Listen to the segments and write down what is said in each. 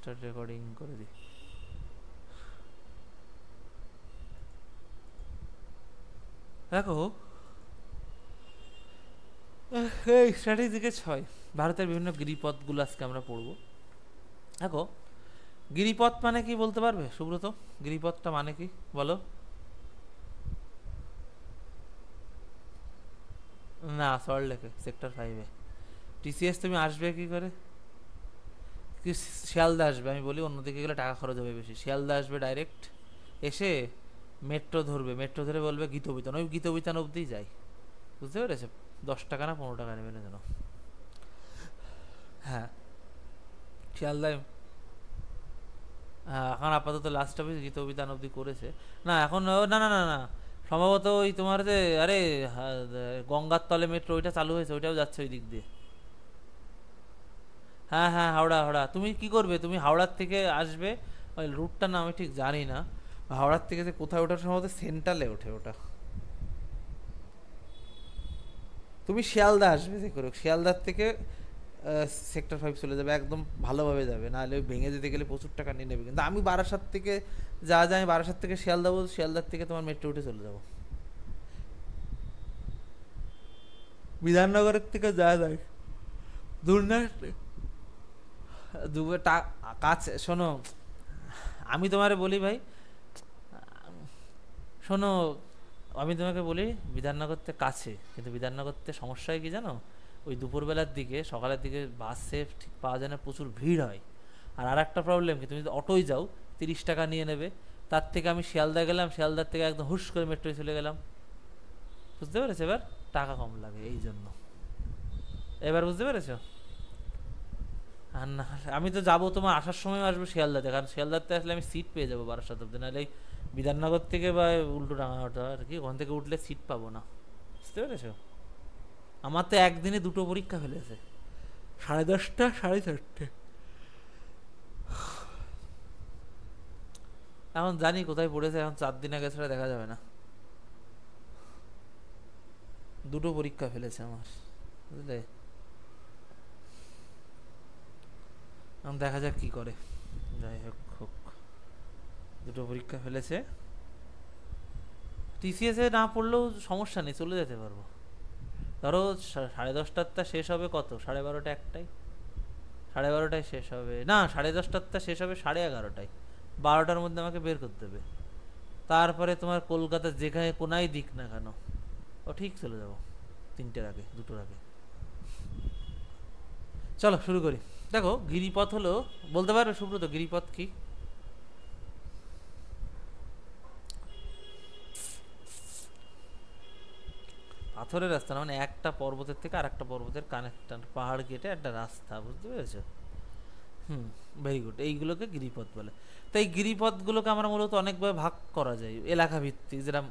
Start recording করে দিই। দেখো এই স্ট্র্যাটেজিকে 6 ভারতের বিভিন্ন গিরিপথগুলো আজকে আমরা পড়বো। দেখো গিরিপথ মানে কি বলতে পারবে সুব্রত? গিরিপথটা মানে কি বলো? না, সল্ট লেকে সেক্টর 5-এ। টিসিএস তুমি আসবে কি করে? কি শিয়ালদা আসবে? আমি বলি অন্যদিকে গেলে টাকা খরচ হবে বেশি। শিয়ালদা আসবে ডাইরেক্ট, এসে মেট্রো ধরবে, মেট্রো ধরে বলবে গীতবিতান, ওই গীতবিতান অবধিই যাই। বুঝতে পেরেছে? 10 টাকা না 15 টাকা নেবে না যেন। হ্যাঁ, শিয়ালদায়। হ্যাঁ, এখন আপাতত লাস্ট অফিস গীতবিতান অবধি করেছে। না এখন না না না না, সম্ভবত ওই তোমার যে আরে গঙ্গার তলে মেট্রো ওইটা চালু হয়েছে, ওইটাও যাচ্ছে ওই দিক দিয়ে। হ্যাঁ হ্যাঁ, হাওড়া হাওড়া। তুমি কি করবে, তুমি হাওড়ার থেকে আসবে, ওই রুটটা না আমি ঠিক জানি না। হাওড়ার থেকে যে কোথায় ওঠার সম্ভবত সেন্ট্রালে ওঠে ওটা। তুমি শিয়ালদা আসবে যে করে, শিয়ালদার থেকে সেক্টর 5 চলে যাবে, একদম ভালোভাবে যাবে, নাহলে ওই ভেঙে যেতে গেলে প্রচুর টাকা নিয়ে নেবে। কিন্তু আমি বারাসাত থেকে যা যায়, আমি বারাসাত থেকে শিয়ালদা বল, শিয়ালদার থেকে তোমার মেট্রো উঠে চলে যাবো। বিধাননগরের থেকে যা যায় দূর না, দুবে কাছে। শোনো, আমি তোমারে বলি ভাই, শোনো, আমি তোমাকে বলি বিধাননগর থেকে কাছে, কিন্তু বিধাননগর থেকে সমস্যা হয় কি জানো? ওই দুপুরবেলার দিকে সকালের দিকে বাসে ঠিক পাওয়া যায় না, প্রচুর ভিড় হয়। আর একটা প্রবলেম কি, তুমি যদি অটোয় যাও 30 টাকা নিয়ে নেবে। তার থেকে আমি শিয়ালদা গেলাম, শিয়ালদার থেকে একদম হুশ করে মেট্রোয় চলে গেলাম। বুঝতে পেরেছো? এবার টাকা কম লাগে এই জন্য। এবার বুঝতে পেরেছো? আর না আমি তো যাবো, তোমার আসার সময় আসবো শিয়ালদাতে, কারণ শিয়ালদাতে আসলে আমি সিট পেয়ে যাবো বারাসাত অব্দি, নাহলে এই বিধাননগর থেকে বা উল্টো ডাঙাটা আর কি, ওখান থেকে উঠলে সিট পাবো না। বুঝতে পেরেছো? আমার তো একদিনে দুটো পরীক্ষা ফেলেছে, 10:30টা 4:30। এখন জানি কোথায় পড়েছে, এখন 4 দিন আগে ছাড়া দেখা যাবে না। দুটো পরীক্ষা ফেলেছে আমার, বুঝলে? এখন দেখা যাক কি করে। যাই হোক হোক, দুটো পরীক্ষা ফেলেছে। টিসিএস এ না পড়লেও সমস্যা নেই, চলে যেতে পারবো। ধরো 10:30টারটা শেষ হবে কত, 12:30 একটাই, 12:30টায় শেষ হবে না, 10:30টারটা শেষ হবে 11:30টায়। 12টার মধ্যে আমাকে বের করতে হবে। তারপরে তোমার কলকাতা যেখানে কোনায় দিক না কেন, ও ঠিক চলে যাবো 3টের আগে, 2টোর আগে। চলো শুরু করি। দেখো গিরিপথ হলো, বলতে পারবে সুব্রত গিরিপথ কি? পাথরের রাস্তা না, মানে একটা পর্বতের থেকে আর একটা পর্বতের কানেকশন, পাহাড় কেটে একটা রাস্তা, বুঝতে পেরেছো? হুম, ভেরি গুড। এইগুলোকে গিরিপথ বলে। তো এই গিরিপথগুলোকে আমরা মূলত অনেকভাবে ভাগ করা যায় এলাকা ভিত্তিক, যেটা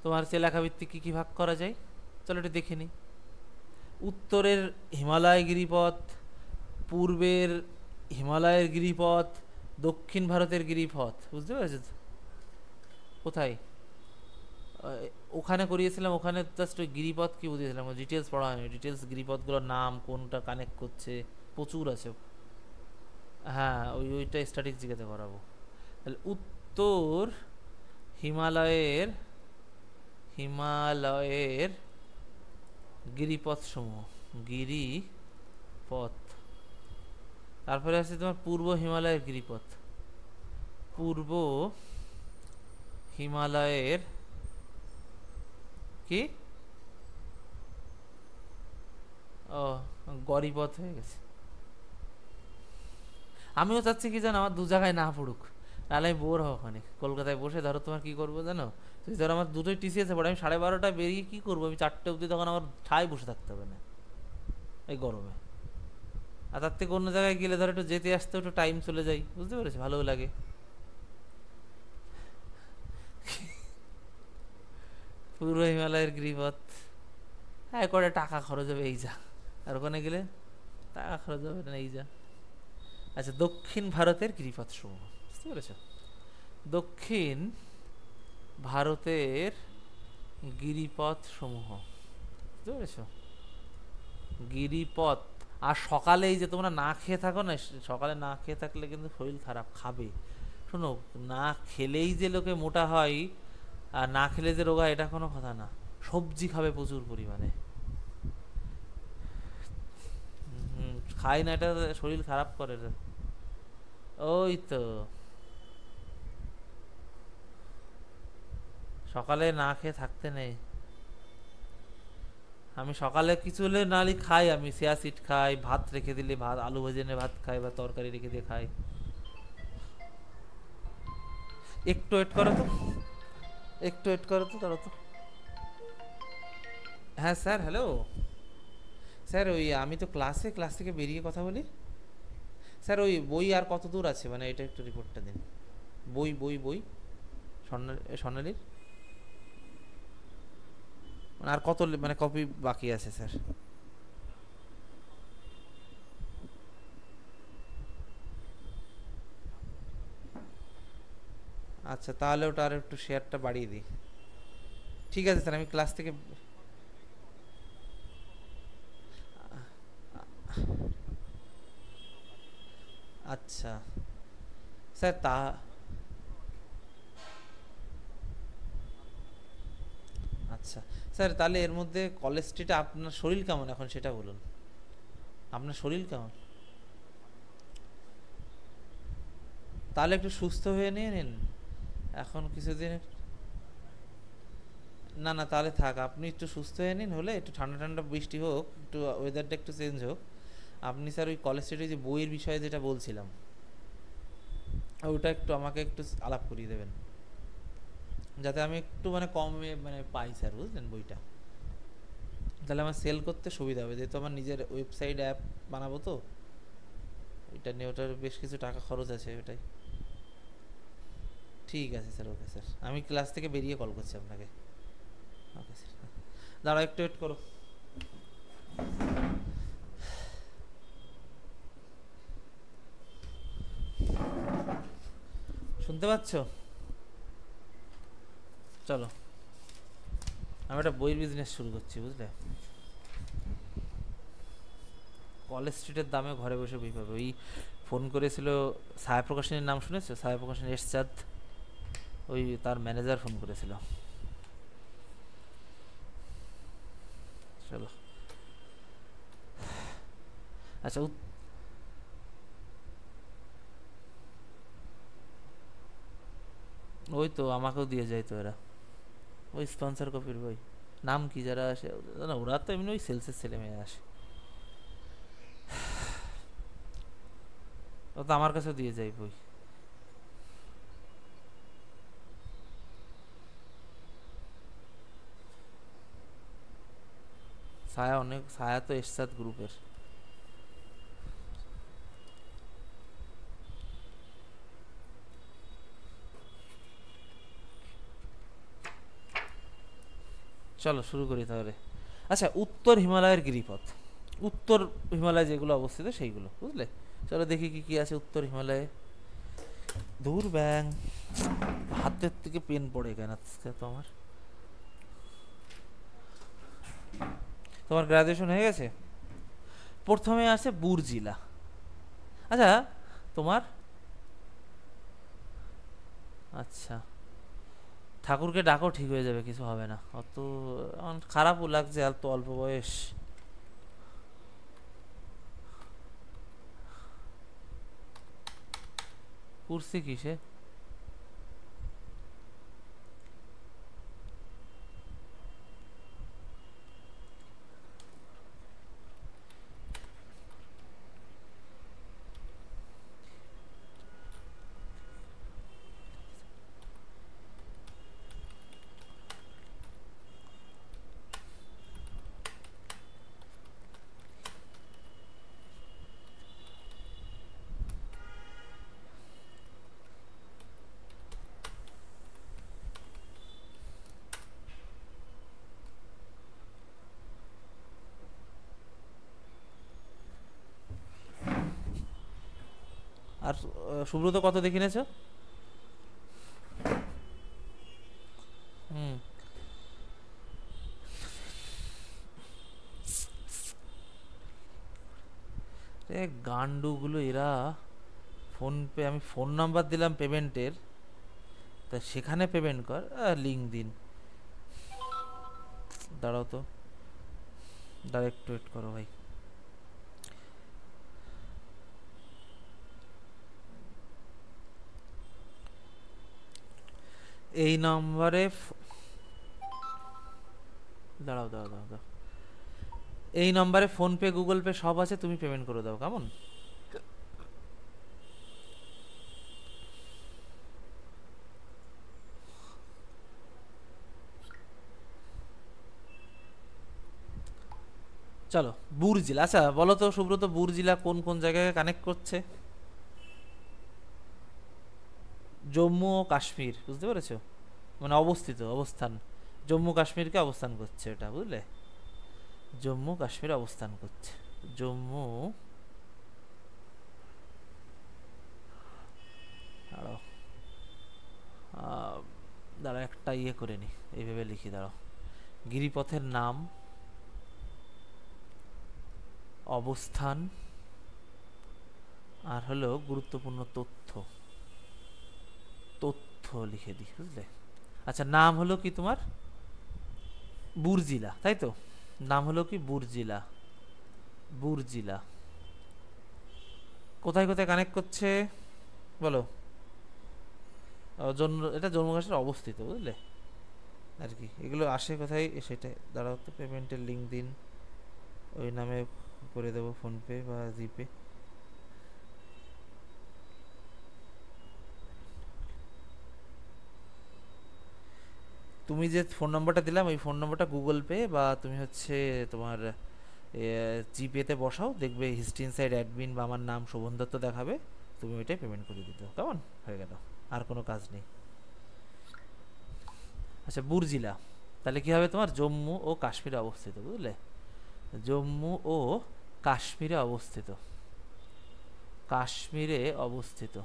তোমার হচ্ছে এলাকা ভিত্তিক কী কী ভাগ করা যায়, চলো একটু দেখে নিই। উত্তরের হিমালয় গিরিপথ, পূর্বের হিমালয়ের গিরিপথ, দক্ষিণ ভারতের গিরিপথ, বুঝতে পেরেছো? কোথায় ওখানে করিয়েছিলাম, ওখানে জাস্ট ওই গিরিপথ কি বুঝিয়েছিলাম, ডিটেলস পড়া হয়নি। ডিটেলস গিরিপথগুলোর নাম, কোনটা কানেক্ট করছে, প্রচুর আছে। হ্যাঁ, ওইটা স্ট্যাটিক জিজ্ঞাসা করাবো। তাহলে উত্তর হিমালয়ের হিমালয়ের গিরিপথ সমূহ, গিরিপথ। তারপরে আছে তোমার পূর্ব হিমালয়ের গিরিপথ, পূর্ব হিমালয়ের কি, ও গরিপথ হয়ে গেছে। আমিও চাচ্ছি কি জানো, আমার দু জায়গায় না পড়ুক, নাহলে আমি বোর হওয়া ওখানে কলকাতায় বসে। ধরো তোমার কি করবো জানো, তুই ধরো আমার দুটোই টিসিএসে পড়ে, আমি 12:30টায় বেরিয়ে কি করবো, আমি 4টে অবধি তখন আমার ঠায় বসে থাকতে হবে না এই গরমে। আর তার থেকে অন্য জায়গায় গেলে ধরো একটু যেতে আসতে একটু টাইম চলে যায়, বুঝতে পেরেছি, ভালোও লাগে। পূর্ব হিমালয়ের গিরিপথ, হ্যাঁ করে টাকা খরচ হবে এই যা, আর ওখানে গেলে টাকা খরচ হবে না এই যা। আচ্ছা, দক্ষিণ ভারতের গিরিপথ সমূহ, বুঝতে পেরেছ? দক্ষিণ ভারতের গিরিপথ সমূহ, বুঝতে পেরেছ? গিরিপথ, আর সকালে এই যে তোমরা না খেয়ে থাকো না, সকালে না খেয়ে থাকলে কিন্তু শরীর খারাপ, খাবে। শোনো, না খেলেই যে লোকে মোটা হয় আর না খেলে যে রোগা, এটা কোনো কথা না। সবজি খাবে প্রচুর পরিমাণে। খাই না, এটা শরীর খারাপ করে রে। ওই তো, সকালে না খেয়ে থাকতে নেই। আমি সকালে কিছু হলে নালি খাই, আমি চিয়া সিড খাই, ভাত রেখে দিলে ভাত, আলু ভেজে এনে ভাত খাই, বা তরকারি রেখে দিয়ে খাই। একটু ওয়েট করো তো, একটু ওয়েট করো তো, ধরো তো। হ্যাঁ স্যার, হ্যালো। স্যার ওই আমি তো ক্লাস থেকে বেরিয়ে কথা বলি। স্যার ওই বই আর কত দূর আছে, মানে এটা একটু রিপোর্টটা দিন। বই স্বর্ণালীর মানে আর কত মানে কপি বাকি আছে স্যার? আচ্ছা, তাহলে ওটা আর একটু শেয়ারটা বাড়িয়ে দিই। ঠিক আছে স্যার, আমি ক্লাস থেকে। আচ্ছা স্যার, আচ্ছা স্যার, তাহলে এর মধ্যে কলেজ স্ট্রিটে আপনার শরীর কেমন এখন সেটা বলুন। আপনার শরীর কেমন? তাহলে একটু সুস্থ হয়ে নিয়ে নিন এখন কিছুদিন। না না, তাহলে থাক, আপনি একটু সুস্থ হয়ে নিন, হলে একটু ঠান্ডা ঠান্ডা বৃষ্টি হোক, একটু ওয়েদারটা একটু চেঞ্জ হোক। আপনি স্যার ওই কলেজ স্ট্রিটে যে বইয়ের বিষয়ে যেটা বলছিলাম, ওটা একটু আমাকে একটু আলাপ করিয়ে দেবেন, যাতে আমি একটু মানে কমে মানে পাই স্যার, বুঝলেন বইটা। তাহলে আমার সেল করতে সুবিধা হবে, যেহেতু আমার নিজের ওয়েবসাইট অ্যাপ বানাবো তো, ওইটা নিয়ে ওটার বেশ কিছু টাকা খরচ আছে ওটাই। ঠিক আছে স্যার, ওকে স্যার, আমি ক্লাস থেকে বেরিয়ে কল করছি আপনাকে। ওকে স্যার, দাঁড়াও একটু ওয়েট করো। শুনতে পাচ্ছ? চলো, আমি একটা বইয়ের বিজনেস শুরু করছি, বুঝলে। কলেজ স্ট্রিটের দামে ঘরে বসে বই পাবে। ওই ফোন করেছিল, ছায়া প্রকাশনীর নাম শুনেছো? ছায়া প্রকাশনী এরশাদ, ওই তার ম্যানেজার ফোন করেছিল। চলো। আচ্ছা, ওই তো আমাকেও দিয়ে যায় তো এরা, ওই স্পন্সর কপির বই। নাম কি যারা আসে, না ওরা তো এমনি ওই সেলসের ছেলে মেয়ে আসে। ও তো আমার কাছেও দিয়ে যায় বই। ছায়া তো এরশাদ গ্রুপের। চলো শুরু করি তাহলে। আচ্ছা, উত্তর হিমালয়ের গিরিপথ, উত্তর হিমালয় যেগুলো অবস্থিত সেইগুলো, বুঝলে। চলো দেখি কি কি আছে উত্তর হিমালয়ে। দূর ব্যাং, হাতের থেকে পেন পড়ে কেন আজকে তোমার? তোমার গ্রাজুয়েশন হয়ে গেছে? প্রথমে আছে বুর্জিলা। আচ্ছা, তোমার, আচ্ছা, ঠাকুরকে ডাকো, ঠিক হয়ে যাবে, কিছু হবে না অত। আমার খারাপও লাগছে, এত অল্প বয়স। কুর্সি কিসে? আর সুব্রত কত দেখে নিয়েছো? হুম। গান্ডুগুলো এরা। ফোনপে আমি ফোন নাম্বার দিলাম পেমেন্টের, তা সেখানে পেমেন্ট কর, লিঙ্ক দিন। দাঁড়াও তো, ডাইরেক্ট ওয়েট করো ভাই। এই নাম্বারে দাঁড়াও দাঁড়াও দাঁড়াও দাঁড়াও, এই নাম্বারে ফোনপে গুগল পে সব আছে, তুমি পেমেন্ট করে দাও কেমন। চলো, বুর্জিলা, আচ্ছা বলো তো সুব্রত, বুর্জিলা কোন কোন জায়গায় কানেক্ট করছে? জম্মু ও কাশ্মীর, বুঝতে পেরেছো? মানে অবস্থিত, অবস্থান, জম্মু কাশ্মীরকে অবস্থান করছে এটা, বুঝলে? জম্মু কাশ্মীরে অবস্থান করছে। জম্মু, দাঁড়াও দাঁড়াও একটা ইয়ে করে নি, এইভাবে লিখি, দাঁড়াও। গিরিপথের নাম, অবস্থান, আর হলো গুরুত্বপূর্ণ তথ্য, তথ্য লিখে দিই, বুঝলে? আচ্ছা, নাম হলো কি তোমার? বুর্জিলা, তাই তো? নাম হলো কি? বুর্জিলা। বুর্জিলা কোথায় কোথায় কানেক্ট করছে বলো? এটা জম্মু কাশ্মীর অবস্থিত, বুঝলে আর কি। এগুলো আসে কোথায় সেটাই। দাঁড়াও তো, পেমেন্টের লিঙ্ক দিন, ওই নামে করে দেবো, ফোনপে বা জিপে। তুমি যে ফোন নম্বরটা দিলাম, ওই ফোন নম্বরটা গুগল পে বা তুমি হচ্ছে তোমার জিপেতে বসাও, দেখবে হিস্ট্রি ইনসাইড অ্যাডমিন বা আমার নাম শোভন দত্ত দেখাবে, তুমি ওইটাই পেমেন্ট করে দিতে, কেমন? হয়ে গেল, আর কোনো কাজ নেই। আচ্ছা, বুর্জিলা তাহলে কি হবে তোমার? জম্মু ও কাশ্মীরে অবস্থিত, বুঝলে? জম্মু ও কাশ্মীরে অবস্থিত, কাশ্মীরে অবস্থিত,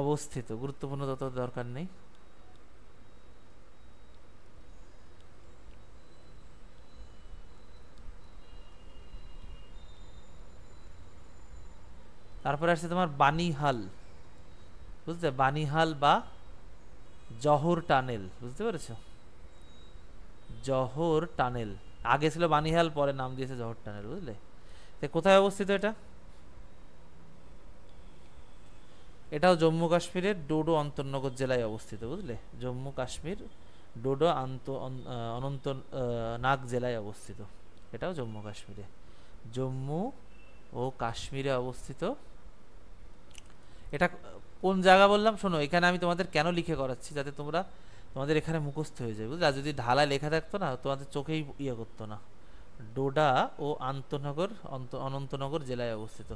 অবস্থিত, গুরুত্বপূর্ণ তত দরকার নেই। তারপরে আসছে তোমার বানিহাল, বুঝতে? বানিহাল বা জহর টানেল, বুঝতে পেরেছো? জহর টানেল, আগে ছিল বানিহাল, পরে নাম দিয়েছে জহর টানেল, বুঝলে? তো কোথায় অবস্থিত এটা? এটাও জম্মু কাশ্মীরের ডোডো অন্তর্নগর জেলায় অবস্থিত, বুঝলে? জম্মু কাশ্মীর ডোডো অনন্তনাগ জেলায় অবস্থিত। এটাও জম্মু কাশ্মীরে, জম্মু ও কাশ্মীরে অবস্থিত। এটা কোন জায়গা বললাম শোনো, এখানে আমি তোমাদের কেন লিখে করাচ্ছি, যাতে তোমরা তোমাদের এখানে মুখস্থ হয়ে যায়, বুঝলে? আর যদি ঢালায় লেখা থাকতো না, তোমাদের চোখেই ইয়ে করতো না। ডোডা ও অনন্তনগর জেলায় অবস্থিত।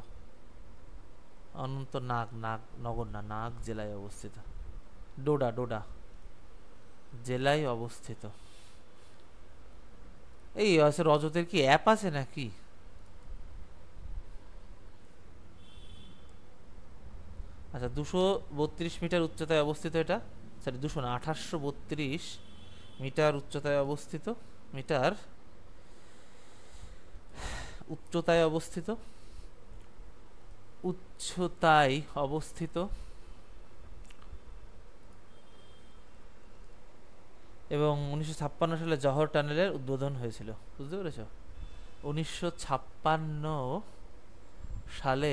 অনন্তনাগ, নাগ নগর না, নাগ জেলায় অবস্থিত। ডোডা, ডোডা জেলায় অবস্থিত। এই আছে, রজতের কি অ্যাপ আছে নাকি? আচ্ছা, 232 মিটার উচ্চতায় অবস্থিত এটা, সরি 200 না, 1832 মিটার উচ্চতায় অবস্থিত, মিটার উচ্চতায় অবস্থিত, উচ্চতায় অবস্থিত। এবং 1956 সালে জহর টানেলের উদ্বোধন হয়েছিল, বুঝতে পেরেছ? 1956 সালে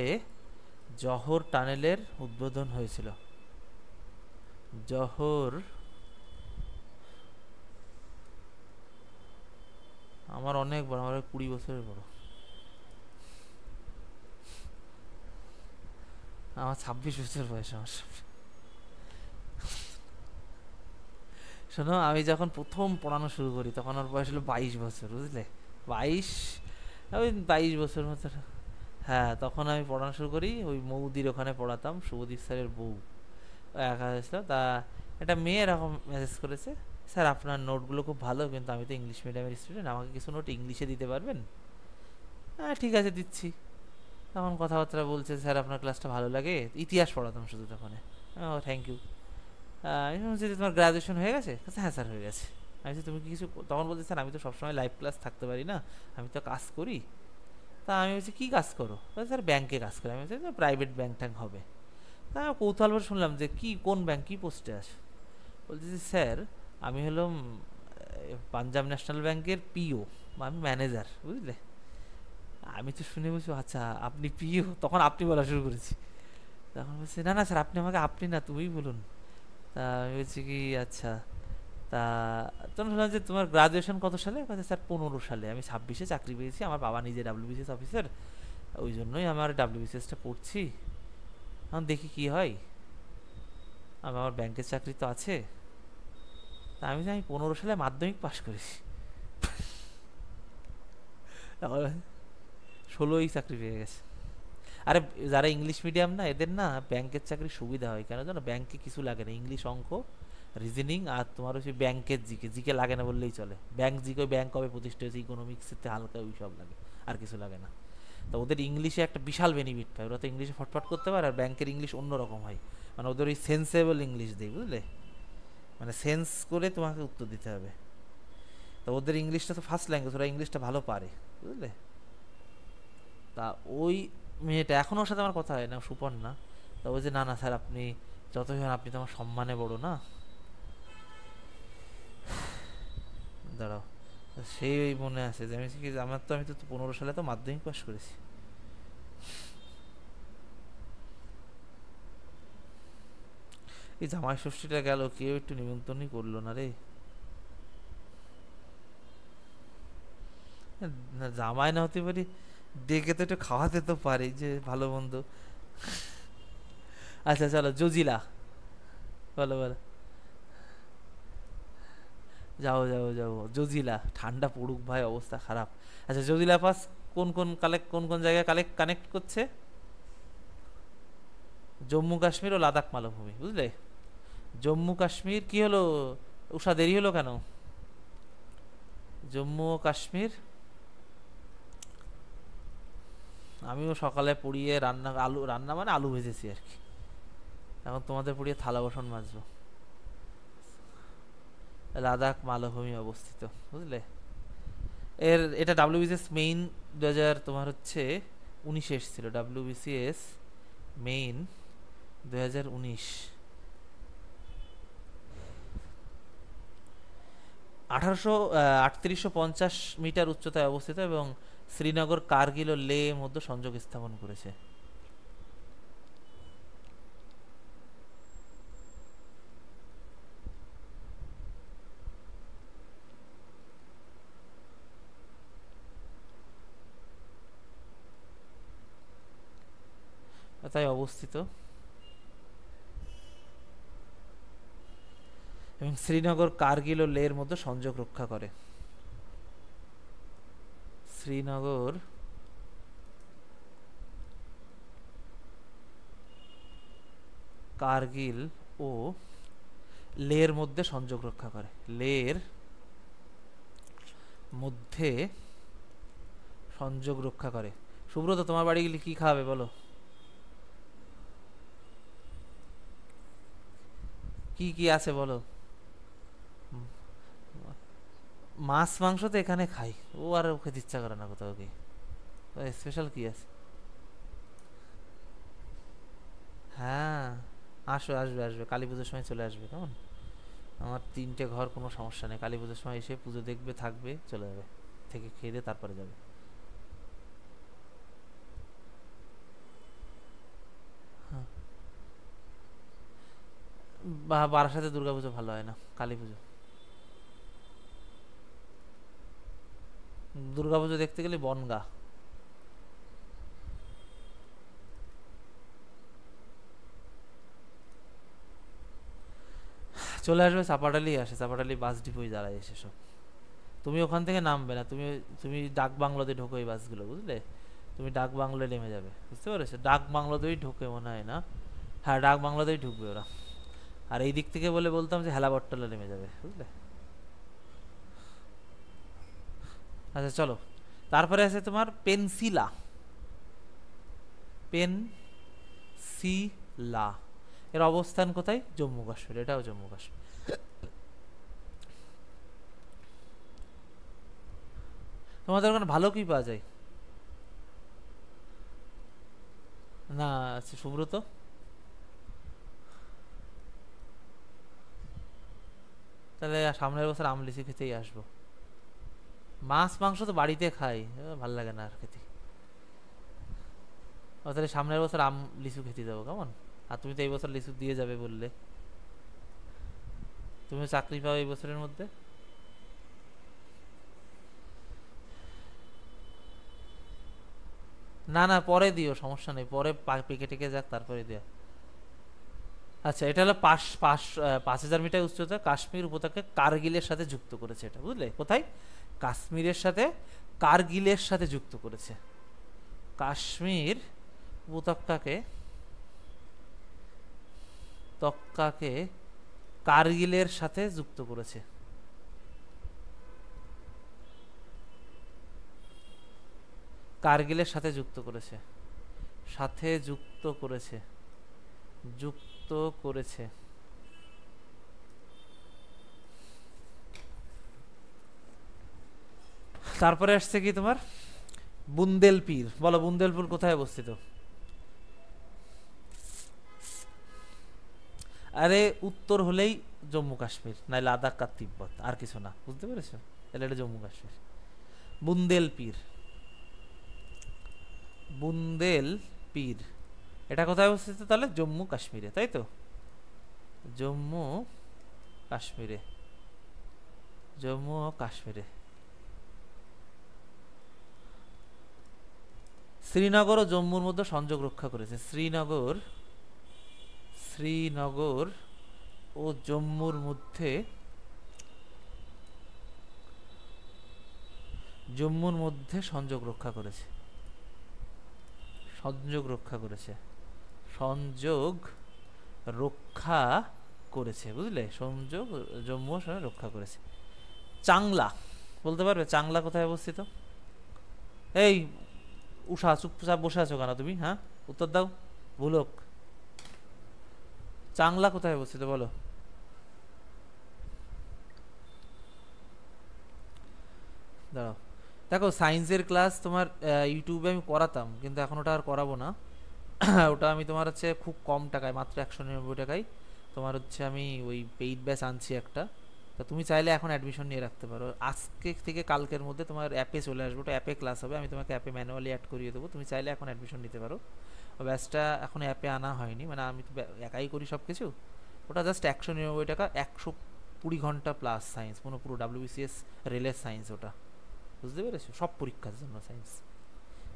জহর টানেলের উদ্বোধন হয়েছিল। জহর, আমার অনেক বড়, আমার 20 বছরের বড়, আমার 26 বছর বয়স আমার। শোনো, আমি যখন প্রথম পড়ানো শুরু করি তখন ওর বয়স হলো 22 বছর, বুঝলে? 22, ওই 22 বছর মতো। হ্যাঁ, তখন আমি পড়ানো শুরু করি, ওই মৌদির ওখানে পড়াতাম, শুভদীপ স্যারের বউ একা হয়েছিল। তা একটা মেয়ে এরকম মেসেজ করেছে, স্যার আপনার নোটগুলো খুব ভালো, কিন্তু আমি তো ইংলিশ মিডিয়ামের স্টুডেন্ট, আমাকে কিছু নোট ইংলিশে দিতে পারবেন? হ্যাঁ ঠিক আছে, দিচ্ছি। তখন কথাবার্তা বলছে, স্যার আপনার ক্লাসটা ভালো লাগে, ইতিহাস পড়াতাম শুধু তখন। ও থ্যাংক ইউ। আমি শুনছি যে তোমার গ্রাজুয়েশন হয়ে গেছে? হ্যাঁ স্যার হয়ে গেছে। আমি বলছি, তুমি কি কিছু, তখন বলতে স্যার আমি তো সবসময় লাইভ ক্লাস থাকতে পারি না, আমি তো কাজ করি। তা আমি বলছি কী কাজ করো? বলছে, স্যার ব্যাংকে কাজ করি। আমি বলছি প্রাইভেট ব্যাংক ট্যাঙ্ক হবে। তা আমি কৌতূহল করে শুনলাম যে কি, কোন ব্যাংক, কী পোস্টে আছে? বলছি যে স্যার আমি হলাম পাঞ্জাব ন্যাশনাল ব্যাংকের পিও, আমি ম্যানেজার, বুঝলে। আমি তো শুনে বলছি আচ্ছা আপনি পিও, তখন আপনি বলা শুরু করেছি। তখন বলছি না না স্যার আপনি আমাকে আপনি না তুমিই বলুন। তা আমি বলছি কি আচ্ছা, তা তখন শুনলাম যে তোমার গ্রাজুয়েশন কত সালে? বলছে স্যার 15 সালে, আমি 26-এ চাকরি পেয়েছি, আমার বাবা নিজে ডাব্লিউবিসিএস অফিসার, ওই জন্যই আমার ডাব্লিউবিসিএসটা পড়ছি, এখন দেখি কি হয়, আমার ব্যাংকের চাকরি তো আছে। তা আমি 15 সালে মাধ্যমিক পাশ করেছি, 16ই চাকরি পেয়ে গেছে। আরে যারা ইংলিশ মিডিয়াম না, এদের না ব্যাংকের চাকরি সুবিধা হয় কেন জানো? ব্যাংকে কিছু লাগে না, ইংলিশ, অঙ্ক, রিজনিং, আর তোমার হচ্ছে ব্যাংকের জিকে, জিকে লাগে না বললেই চলে। ব্যাংক জিকে, ব্যাংক কবে প্রতিষ্ঠা হয়েছে, ইকোনমিক্সের হালকা ওই সব লাগে, আর কিছু লাগে না। তো ওদের ইংলিশে একটা বিশাল বেনিফিট পায়, ওরা তো ইংলিশে ফটফট করতে পারে, আর ব্যাংকের ইংলিশ অন্যরকম হয়, মানে ওদের ওই সেন্সেবল ইংলিশ দেয়, বুঝলে, মানে সেন্স করে তোমাকে উত্তর দিতে হবে। তো ওদের ইংলিশটা তো ফার্স্ট ল্যাঙ্গুয়েজ, ওরা ইংলিশটা ভালো পারে, বুঝলে। তা ওই মেয়েটা, এখনও ওর সাথে আমার কথা হয় না, সুপর্ণা। তা ওই যে না না স্যার আপনি যতই হন আপনি তো আমার সম্মানে বড় না, দাঁড়াও, সেই ওই মনে আছে যে আমি কি, আমার তো, আমি তো 15 সালে তো মাধ্যমিক পাস করেছি। এই জামাই ষষ্ঠীটা গেল, কেউ একটু নিমন্ত্রণই করলো না রে। না জামাই না হতে পারি, ডেকে তো একটু খাওয়াতে তো পারি, যে ভালো মন্দ। আচ্ছা চলো, জজিলা, বলো বলো। যাও যাও যাও, জজিলা, ঠান্ডা পড়ুক ভাই, অবস্থা খারাপ। আচ্ছা জজিলা পাস কোন কোন কালেক্ট, কোন কোন জায়গায় কানেক্ট করছে? জম্মু কাশ্মীর ও লাদাখ মালভূমি, বুঝলে। জম্মু কাশ্মীর কি হলো, উষা দেরি হলো কেন? জম্মু ও কাশ্মীর, আমিও সকালে পুড়িয়ে রান্না, আলু রান্না মানে আলু ভেজেছি আর কি, এখন তোমাদের পুড়িয়ে থালা বাসন মাজবো। লাদাখ মালভূমি অবস্থিত, বুঝলে। এটা ডাব্লিউবিসিএস মেইন 2000 তোমার হচ্ছে 19 এসেছিল, ডাব্লিউবিসিএস মেইন 2019, 3850 মিটার উচ্চতায় অবস্থিত এবং শ্রীনগর, কার্গিল ও লে মধ্যে সংযোগ স্থাপন করেছে। তাই অবস্থিত, এবং শ্রীনগর, কার্গিল ও লের মধ্যে সংযোগ রক্ষা করে। শ্রীনগর, কার্গিল ও লের মধ্যে সংযোগ রক্ষা করে, লের মধ্যে সংযোগ রক্ষা করে। সুব্রত তোমার বাড়ি গেলে কি খাবে বলো, কি কি আছে বলো? মাছ মাংস তো এখানে খাই, ও আর খেতে ইচ্ছা করে না কোথাও কি, স্পেশাল কি আছে? হ্যাঁ, আসো, আসবে আসবে, কালী পুজোর সময় চলে আসবে, কেমন? আমার 3টে ঘর, কোনো সমস্যা নেই, কালী পুজোর সময় এসে পুজো দেখবে, থাকবে, চলে যাবে, থেকে খেয়ে দিয়ে তারপরে যাবে। হ্যাঁ, বারাসাতে দুর্গাপুজো ভালো হয় না, কালী পুজো। দুর্গাপুজো দেখতে গেলে বনগা চলে আসবে, চাপাডালি আসে, চাপাডালি বাস ডিপোয় দাঁড়ায় এসে সব। তুমি ওখান থেকে নামবে না, তুমি তুমি ডাক বাংলোতে ঢোকো এই বাসগুলো, বুঝলে। তুমি ডাক বাংলোয় নেমে যাবে, বুঝতে পেরেছো, ডাক বাংলোতেই ঢোকে মনে হয় না, হ্যাঁ ডাক বাংলোতেই ঢুকবে ওরা। আর এই দিক থেকে বলে বলতাম যে হেলাবট্টলে নেমে যাবে, বুঝলে। আচ্ছা চলো, তারপরে আছে তোমার পেনসিলা, পেনসিলা, এর অবস্থান কোথায়? জম্মু কাশ্মীর, এটাও জম্মু কাশ্মীর। তোমাদের ওখানে ভালো কি পাওয়া যায়? না, আচ্ছা, সুব্রত। তাহলে সামনের বছর আম লিচু খেতেই আসবো। মাছ মাংস তো বাড়িতে খাই, ভাল লাগে না আর খেতে। তাহলে সামনের বছর আম লিচু খেতে যাবো, কেমন? আর তুমি তো এই বছর লিচু দিয়ে যাবে বললে। তুমি চাকরি পাও এই বছরের মধ্যে। না না, পরে দিও, সমস্যা নেই, পরে পেকে টেকে যাক তারপরে দিও। আচ্ছা, এটা হলো 5,000 মিটার উচ্চতা, কাশ্মীর উপত্যকাকে কার্গিলের সাথে যুক্ত করেছে। এটা বুঝলে কোথায়? কাশ্মীরের সাথে কার্গিলের সাথে যুক্ত করেছে। কাশ্মীর উপত্যকাকে তক্কাকে কার্গিলের সাথে যুক্ত করেছে। কার্গিলের সাথে যুক্ত করেছে। সাথে যুক্ত করেছে। যুক্ত করেছে। তারপরে আসছে কি তোমার? বুন্দেলপীর। বলো, বুন্দেলপুর কোথায় অবস্থিত? আরে উত্তর হলেই জম্মু কাশ্মীর, নাই লাদাখ আর তিব্বত, আর কিছু না, বুঝতে পেরেছো? তাহলে এটা জম্মু কাশ্মীর। বুন্দেলপীর। বুন্দেলপীর এটা কোথায় অবস্থিত তাহলে? জম্মু কাশ্মীরে, তাই তো? জম্মু কাশ্মীরে। জম্মু ও কাশ্মীরে। শ্রীনগর ও জম্মুর মধ্যে সংযোগ রক্ষা করেছে। শ্রীনগর ও জম্মুর মধ্যে সংযোগ রক্ষা করেছে। সংযোগ রক্ষা করেছে। সংযোগ রক্ষা করেছে, বুঝলে? সংযোগ জম্মু ও সঙ্গে রক্ষা করেছে। চাংলা বলতে পারবে? চাংলা কোথায় অবস্থিত? এই উষা, চুপচাপ বসে আছো কেন তুমি? হ্যাঁ, উত্তর দাও, ভুলক। চাংলা কোথায় অবস্থিত বলো? দাঁড়াও, দেখো, সায়েন্সের ক্লাস তোমার ইউটিউবে আমি করাতাম, কিন্তু এখন ওটা আর করাবো না। ওটা আমি তোমার হচ্ছে খুব কম টাকায়, মাত্র 199 টাকায় তোমার হচ্ছে আমি ওই পেইড ব্যাচ আনছি একটা। তা তুমি চাইলে এখন অ্যাডমিশন নিয়ে রাখতে পারো। আজকে থেকে কালকের মধ্যে তোমার অ্যাপে চলে আসবে, ওটা অ্যাপে ক্লাস হবে, আমি তোমাকে অ্যাপে ম্যানুয়ালি অ্যাড করিয়ে দেবো। তুমি চাইলে এখন অ্যাডমিশন নিতে পারো। ব্যাচটা এখন অ্যাপে আনা হয়নি, মানে আমি তো একাই করি সব কিছু। ওটা জাস্ট 199 টাকা, 120 ঘন্টা প্লাস সায়েন্স, পুরো ডাব্লিউবিসিএস রেলের সায়েন্স ওটা, বুঝতে পেরেছো? সব পরীক্ষার জন্য সায়েন্স।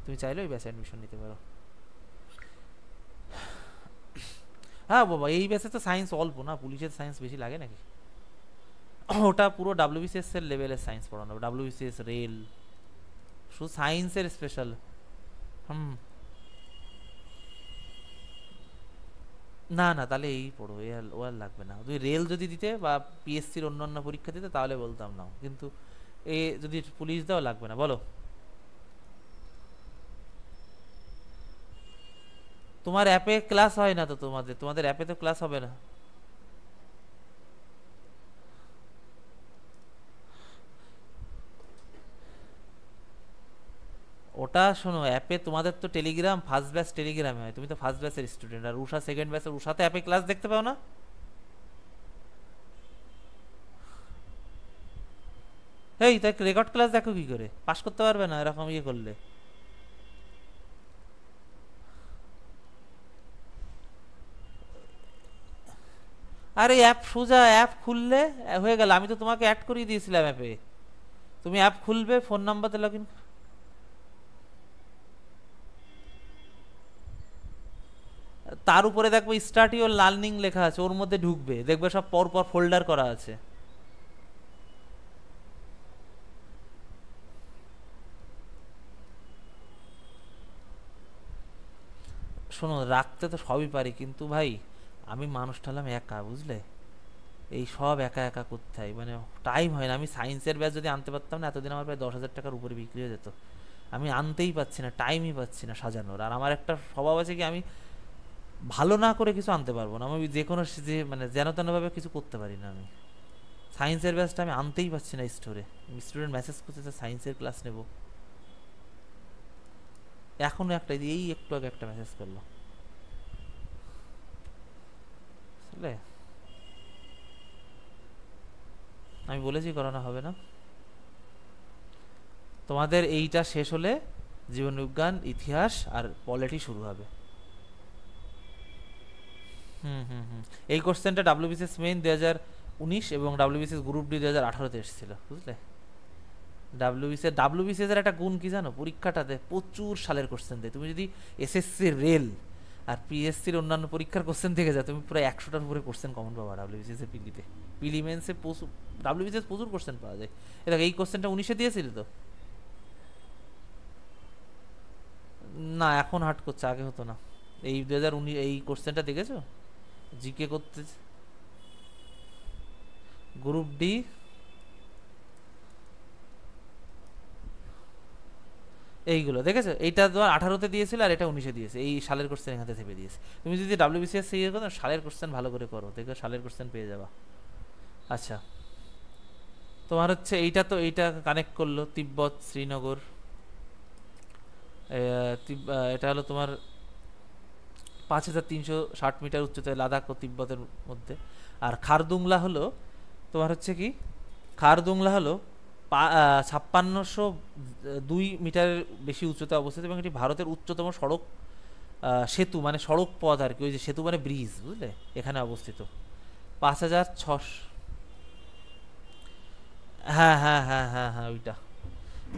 তুমি চাইলে ওই ব্যাচে অ্যাডমিশন নিতে পারো। হ্যাঁ বাবা, এই ব্যাচে তো সায়েন্স অল্প না, পুলিশের সায়েন্স বেশি লাগে নাকি? ওটা পুরো ডাব্লিউবিসিএস এর লেভেলের সায়েন্স পড়ানো, ডাব্লিউবিসিএস রেল, শুধু সায়েন্সের স্পেশাল। হুম। না না, তাহলে এই পড়ো, ও আর লাগবে না। তুমি রেল যদি দিতে বা পিএসসির অন্যান্য পরীক্ষা দিতে তাহলে বলতাম নাও, কিন্তু এ যদি পুলিশ দাও লাগবে না। বলো, তোমার অ্যাপে ক্লাস হয় না তো? তোমাদের অ্যাপে তো ক্লাস হবে না। ওটা শোনো, অ্যাপে তোমাদের তো টেলিগ্রাম ফার্স্ট ব্যাচ টেলিগ্রামে হয়, তুমি তো ফার্স্ট ব্যাচের স্টুডেন্ট, আর উষা সেকেন্ড ব্যাচের। উষাতে অ্যাপে ক্লাস দেখতে পাও না? এই তাই রেকর্ড ক্লাস দেখো কি করে? পাস করতে পারবে না এরকম ইয়ে করলে। আরে অ্যাপ সোজা, অ্যাপ খুললে হয়ে গেল। আমি তো তোমাকে অ্যাড করিয়ে দিয়েছিলাম অ্যাপে। তুমি অ্যাপ খুলবে, ফোন নাম্বারতে লগ ইন। তার উপরে দেখবে স্টার্ট ইউর লার্নিং লেখা আছে, ওর মধ্যে ঢুকবে, দেখবে সব পর পর ফোল্ডার করা আছে। শোনো, রাখতে তো সবই পারি, কিন্তু ভাই আমি মানুষটা হলাম একা, বুঝলে? এই সব একা একা করতে হয়, মানে টাইম হয় না। আমি সায়েন্সের ব্যাচ যদি আনতে পারতাম না, এতদিন আমার প্রায় 10,000 টাকার উপরে বিক্রি হয়ে যেত। আমি আনতেই পাচ্ছি না, টাইমই পাচ্ছি না সাজানোর। আর আমার একটা স্বভাব আছে কি, আমি ভালো না করে কিছু আনতে পারবো না। আমি যে কোনো মানে যেন তেনভাবে কিছু করতে পারি না আমি। সায়েন্সের ব্যাচটা আমি আনতেই পারছি না স্টোরে। স্টুডেন্ট মেসেজ করতেছে সায়েন্সের ক্লাস নেব, এখনো একটা, এই একটু আগে একটা মেসেজ করলো, বুঝলে? আমি বলেছি করানো হবে না। তোমাদের এইটা শেষ হলে জীবনবিজ্ঞান, ইতিহাস আর পলিটি শুরু হবে। হুম হুম হুম। এই কোশ্চেনটা ডাব্লিউবিসিএস মেইন 2019 এবং ডাব্লিউবিসিএস গ্রুপ ডি 2018-তে এসেছিল, বুঝলে? ডাব্লিউবিসিএস এর একটা গুণ কি জানো, পরীক্ষাটাতে প্রচুর সালের কোশ্চেন দেয়। তুমি যদি এসএসসি রেল আর পিএসসির অন্যান্য পরীক্ষার কোশ্চেন থেকে যাও, তুমি প্রায় 100টার উপরে কোশ্চেন কমন পাবা ডাব্লিউবিসিএস এর পিলিতে। পিলিমেন্সে প্রচুর, ডাব্লিউবিসিএস প্রচুর কোশ্চেন পাওয়া যায়। এটা এই কোশ্চেনটা 19-এ দিয়েছিল তো? না, এখন হার্ড করছে, আগে হতো না। এই 2019 এই কোশ্চেনটা দেখেছো? জিকে করতে, গ্রুপ ডি, এইগুলো দেখেছো? এইটা তোমার 18-তে দিয়েছিল আর এটা 19-এ দিয়েছে। এই সালের কোশ্চেন এখানে থেমে দিয়েছে। তুমি যদি ডাব্লিউবিসিএস ইয়ে করো, সালের কোশ্চেন ভালো করে করো, দেখো সালের কোশ্চেন পেয়ে যাবা। আচ্ছা, তোমার হচ্ছে এইটা, তো এইটা কানেক্ট করলো তিব্বত, শ্রীনগর। এটা হলো তোমার 5360 মিটার উচ্চতায় লাদাখ ও তিব্বতের মধ্যে। আর তোমার হচ্ছে কি, খারদুংলা হলো 5602 মিটারের বেশি উচ্চতায় অবস্থিত এবং এটি ভারতের উচ্চতম সড়ক সেতু, মানে সড়ক পথ আর কি, ওই যে সেতু মানে ব্রিজ, বুঝলে, এখানে অবস্থিত। 5600, হ্যাঁ হ্যাঁ হ্যাঁ হ্যাঁ হ্যাঁ ওইটা,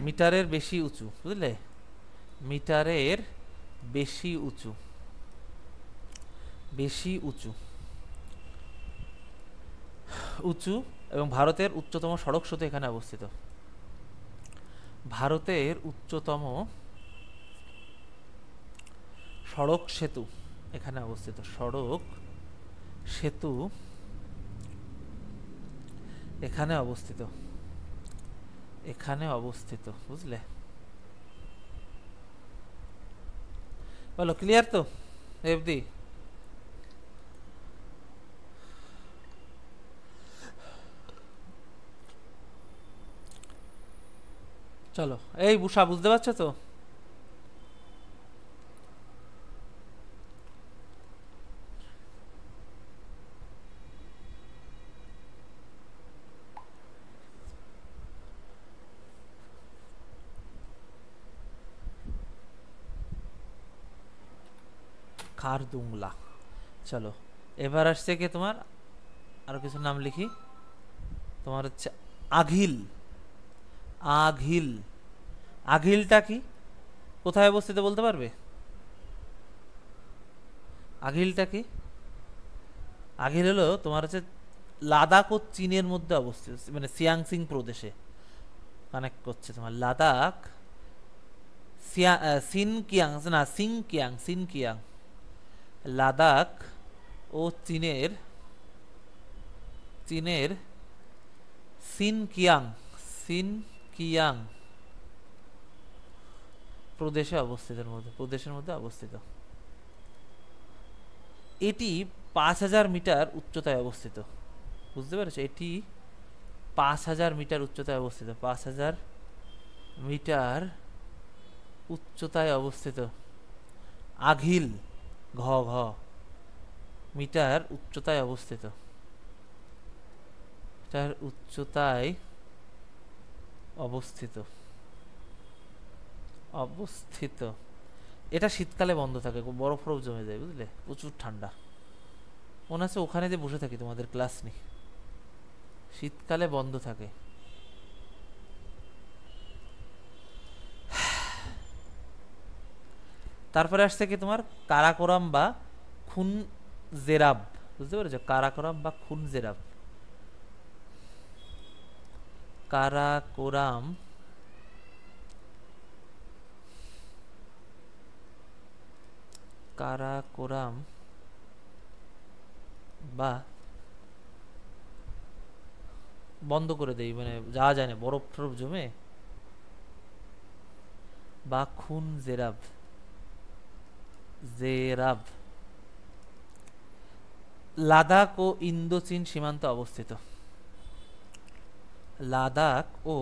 মিটারের বেশি উঁচু, বুঝলে? মিটারের বেশি উঁচু, বেশি উঁচু, উঁচু, এবং ভারতের উচ্চতম সড়ক সেতু এখানে অবস্থিত। ভারতের উচ্চতম সড়ক সেতু এখানে অবস্থিত। সড়ক সেতু এখানে অবস্থিত, এখানে অবস্থিত, বুঝলে? বলো, ক্লিয়ার তো এফদি? চলো, এই বুসা, বুঝতে পারছো তো? খারদুংলা। চলো, এবার আসছে কি তোমার, আরো কিছু নাম লিখি। তোমার হচ্ছে আঘিল। আঘিল, আঘিলটা কি, কোথায় অবস্থিত বলতে পারবে? আঘিলটা কি? আঘিল হলো তোমার হচ্ছে লাদাখ ও চীনের মধ্যে অবস্থিত, মানে সিয়াংসিং প্রদেশে কানেক্ট করছে তোমার লাদাখ, সিনকিয়াং, না সিংকিয়াং, সিনকিয়াং, লাদাখ ও চীনের, চীনের সিনকিয়াং, সিনকিয়াং প্রদেশের মধ্যে অবস্থিত। এটি 5000 মিটার উচ্চতায় অবস্থিত, বুঝতে পেরেছো? এটি 5000 মিটার উচ্চতায় অবস্থিত, 5000 মিটার উচ্চতায় অবস্থিত। আঘিল, ঘ ঘ, মিটার উচ্চতায় অবস্থিত, মিটার উচ্চতায় অবস্থিত, অবস্থিত। এটা শীতকালে বন্ধ থাকে, বরফ ফরফ জমে যায়, বুঝলে, প্রচুর ঠান্ডা। মনে আছে ওখানে যে বসে থাকি, তোমাদের ক্লাস নেই, শীতকালে বন্ধ থাকে। তারপরে আসছে কি তোমার কারাকোরাম বা খুন জেরাব, বুঝতে পেরেছো? কারাকোরাম বা খুন জেরাব, কারাকোরাম, কারাকোরাম বা, বন্ধ করে দেই, মানে যাওয়া যায় না, বরফ টরফ জমে, বা খুন জেরাব, জেরাব, লাদাখ ও ইন্দোচীন সীমান্তে অবস্থিত। লাদাখ ও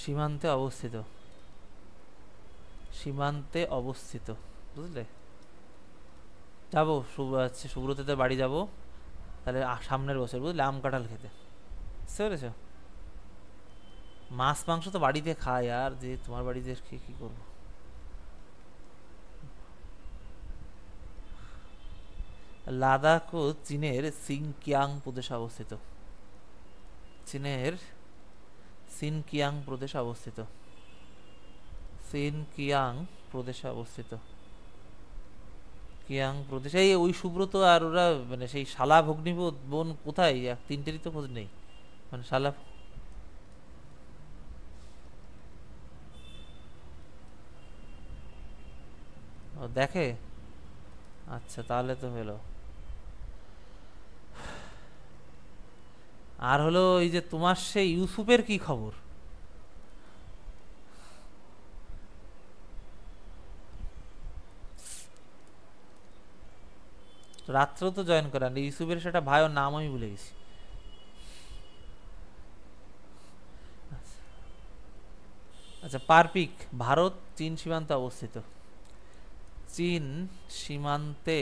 সীমান্তে অবস্থিত, সীমান্তে অবস্থিত, বুঝলে? যাবো সুব্রতদের বাড়ি যাব, তাহলে সামনের বছর, বুঝলে, আম কাঁঠাল খেতে, বুঝতে পেরেছো? মাছ মাংস তো বাড়িতে খাই, আর যে তোমার বাড়িতে খেয়ে কি করবো। লাদাখ ও চীনের সিনকিয়াং প্রদেশে অবস্থিত, চীনের সিনকিয়াং প্রদেশে অবস্থিত, সিনকিয়াং প্রদেশে অবস্থিত, কিয়াং প্রদেশে। এই ওই সুব্রত আর ওরা মানে সেই শালা ভগ্নিপো বোন কোথায়, তিনটেরই তো খোঁজ নেই, মানে শালা। ও দেখে, আচ্ছা তাহলে তো হলো। আর হলো এই যে তোমার সেই ইউসুফের কি খবর? রাত্রেও তো জয়েন করেন ইউসুফের, সেটা ভাইয়ের নাম আমি ভুলে গেছি। আচ্ছা, পারপিক ভারত চীন সীমান্তে অবস্থিত, চীন সীমান্তে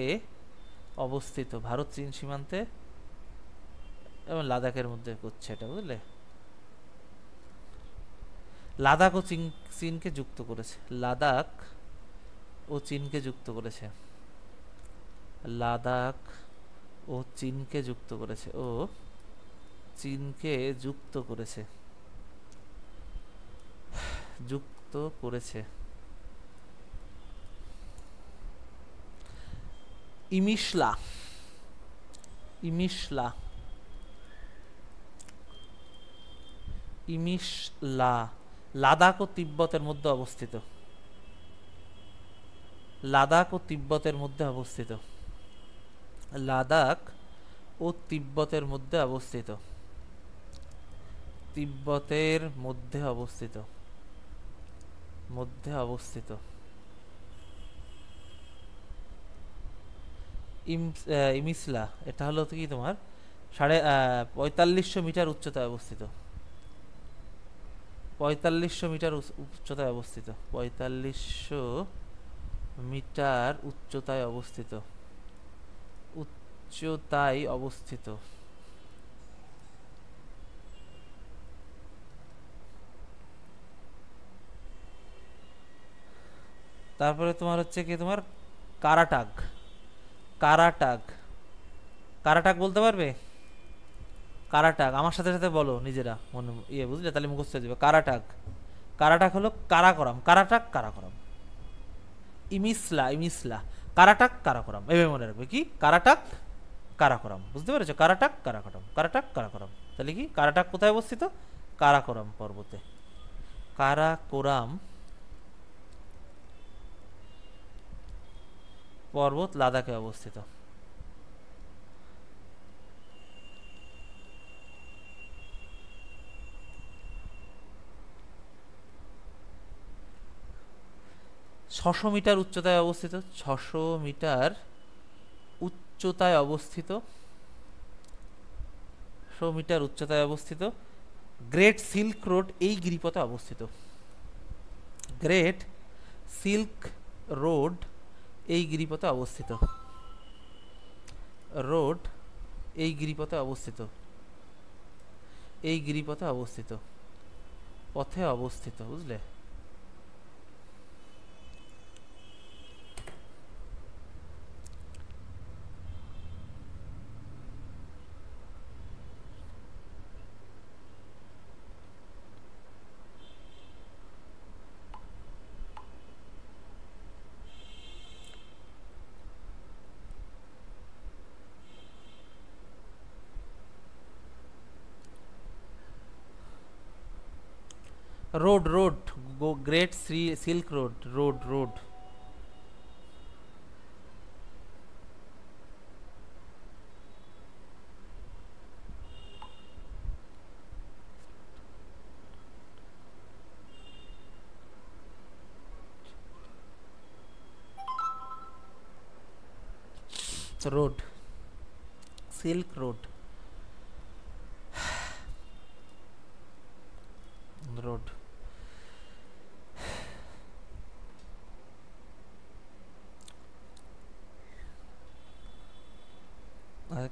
অবস্থিত, ভারত চীন সীমান্তে, এবং লাদাখের মধ্যে করছে এটা, বুঝলে? লাদাখ ও চীনকে যুক্ত করেছে, লাদাখ ও চীনকে যুক্ত করেছে, লাদাখ ও চীনকে যুক্ত করেছে, ও চীনকে যুক্ত করেছে, যুক্ত করেছে। ইমিশলা, ইমিশলা, ইমিশলা লাদাখ ও তিব্বতের মধ্যে অবস্থিত, লাদাখ ও তিব্বতের মধ্যে অবস্থিত, লাদাখ ও তিব্বতের মধ্যে অবস্থিত, তিব্বতের মধ্যে অবস্থিত, মধ্যে অবস্থিত। ইমিসলা এটা হলো কি তোমার 4500 মিটার উচ্চতায় অবস্থিত, 4500 মিটার উচ্চতায় অবস্থিত, 4500 মিটার উচ্চতায় অবস্থিত, উচ্চতায় অবস্থিত। তারপরে তোমার হচ্ছে কি তোমার কারাটাগ, কারাটাগ, কারাটাগ বলতে পারবে? কারাটাগ আমার সাথে সাথে বলো নিজেরা, মনে বুঝলে, তাহলে মুখস্থ হয়ে যাবে। কারাটাগ, কারাটাগ হলো কারাকরাম, কারাটাগ কারাকরাম। ইমিসলা, ইমিসলা, কারাটাক কারাকরাম, এভাবে মনে রাখবে। কি কারাটাক কারাকরাম, বুঝতে পেরেছো? কারাটাক কারাকরাম, কারাটাক কারাকরাম, তাহলে কি কারাটাক কোথায় অবস্থিত? কারাকোরাম পর্বতে, কারাকোরাম পর্বত লাদাখে অবস্থিত। 600 মিটার উচ্চতায় অবস্থিত, 600 মিটার উচ্চতায় অবস্থিত, 600 মিটার উচ্চতায় অবস্থিত। গ্রেট সিল্ক রোড এই গিরিপথে অবস্থিত, গ্রেট সিল্ক রোড এই গিরিপথে অবস্থিত, রোড এই গিরিপথে অবস্থিত, এই গিরিপথে অবস্থিত, পথে অবস্থিত, বুঝলে? Road, road, great silk road, road, road. Road, silk road, road.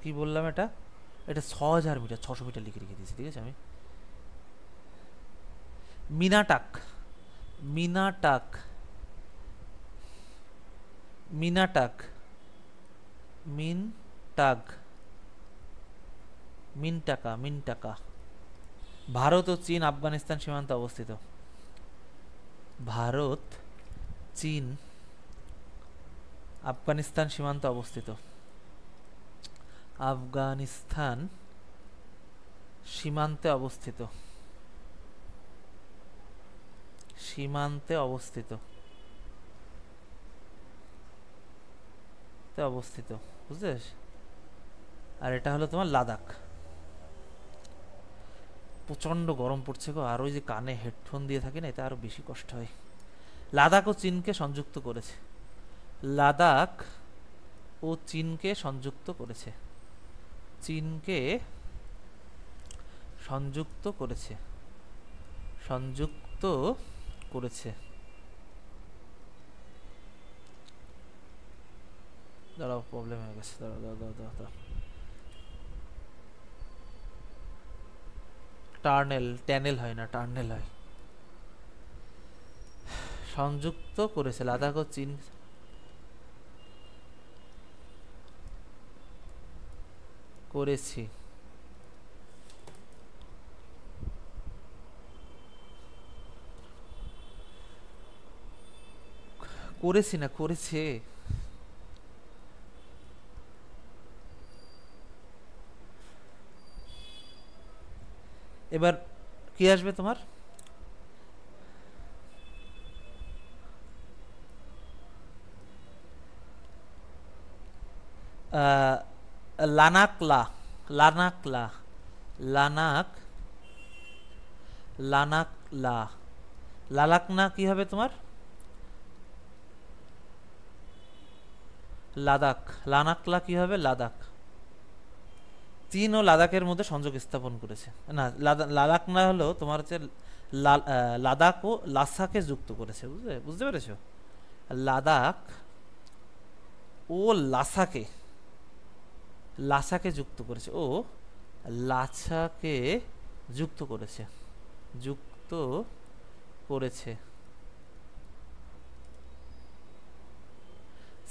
কি বললাম এটা? এটা 6000 মিটার, 600 মিটার লিখে রেখে দিয়েছি, ঠিক আছে আমি। মিনাটাক, মিনাটাক, মিনাটাক, মিনটাক, মিনটাকা, মিনটাকা। ভারত ও চীন আফগানিস্তান সীমান্তে অবস্থিত। ভারত, চীন, আফগানিস্তান সীমান্তে অবস্থিত। আফগানিস্তান সীমান্তে অবস্থিত, সীমান্তে অবস্থিত, অবস্থিত, বুঝতে? আর এটা হলো তোমার লাদাখ। প্রচণ্ড গরম পড়ছে গো, আর ওই যে কানে হেডফোন দিয়ে থাকি না, এতে আরো বেশি কষ্ট হয়। লাদাখ ও চীনকে সংযুক্ত করেছে, লাদাখ ও চীনকে সংযুক্ত করেছে, চীনকে সংযুক্ত করেছে, সংযুক্ত করেছে। দাঁড়াও, প্রবলেম হয়ে গেছে, দাঁড়াও দাঁড়াও দাঁড়াও দাঁড়াও। টার্নেল, ট্যানেল হয় না, টার্নেল হয়। সংযুক্ত করেছে লাদাখ ও চীন, করেছি, করেছি না করেছে। এবার কি আসবে তোমার? লানাকলা, লানাকলা, লানাক, লানাকলা, লালাকনা কি হবে তোমার? লাদাখ, লানাকলা কি হবে? লাদাখ। চীন ও লাদাখের মধ্যে সংযোগ স্থাপন করেছে। না, লাদাখ না হলো তোমার হচ্ছে লাদাখ ও লাসাকে যুক্ত করেছে, বুঝতে বুঝতে পেরেছো? লাদাখ ও লাসাকে, লাসাকে যুক্ত করেছে, ও লাসাকে যুক্ত করেছে, যুক্ত করেছে।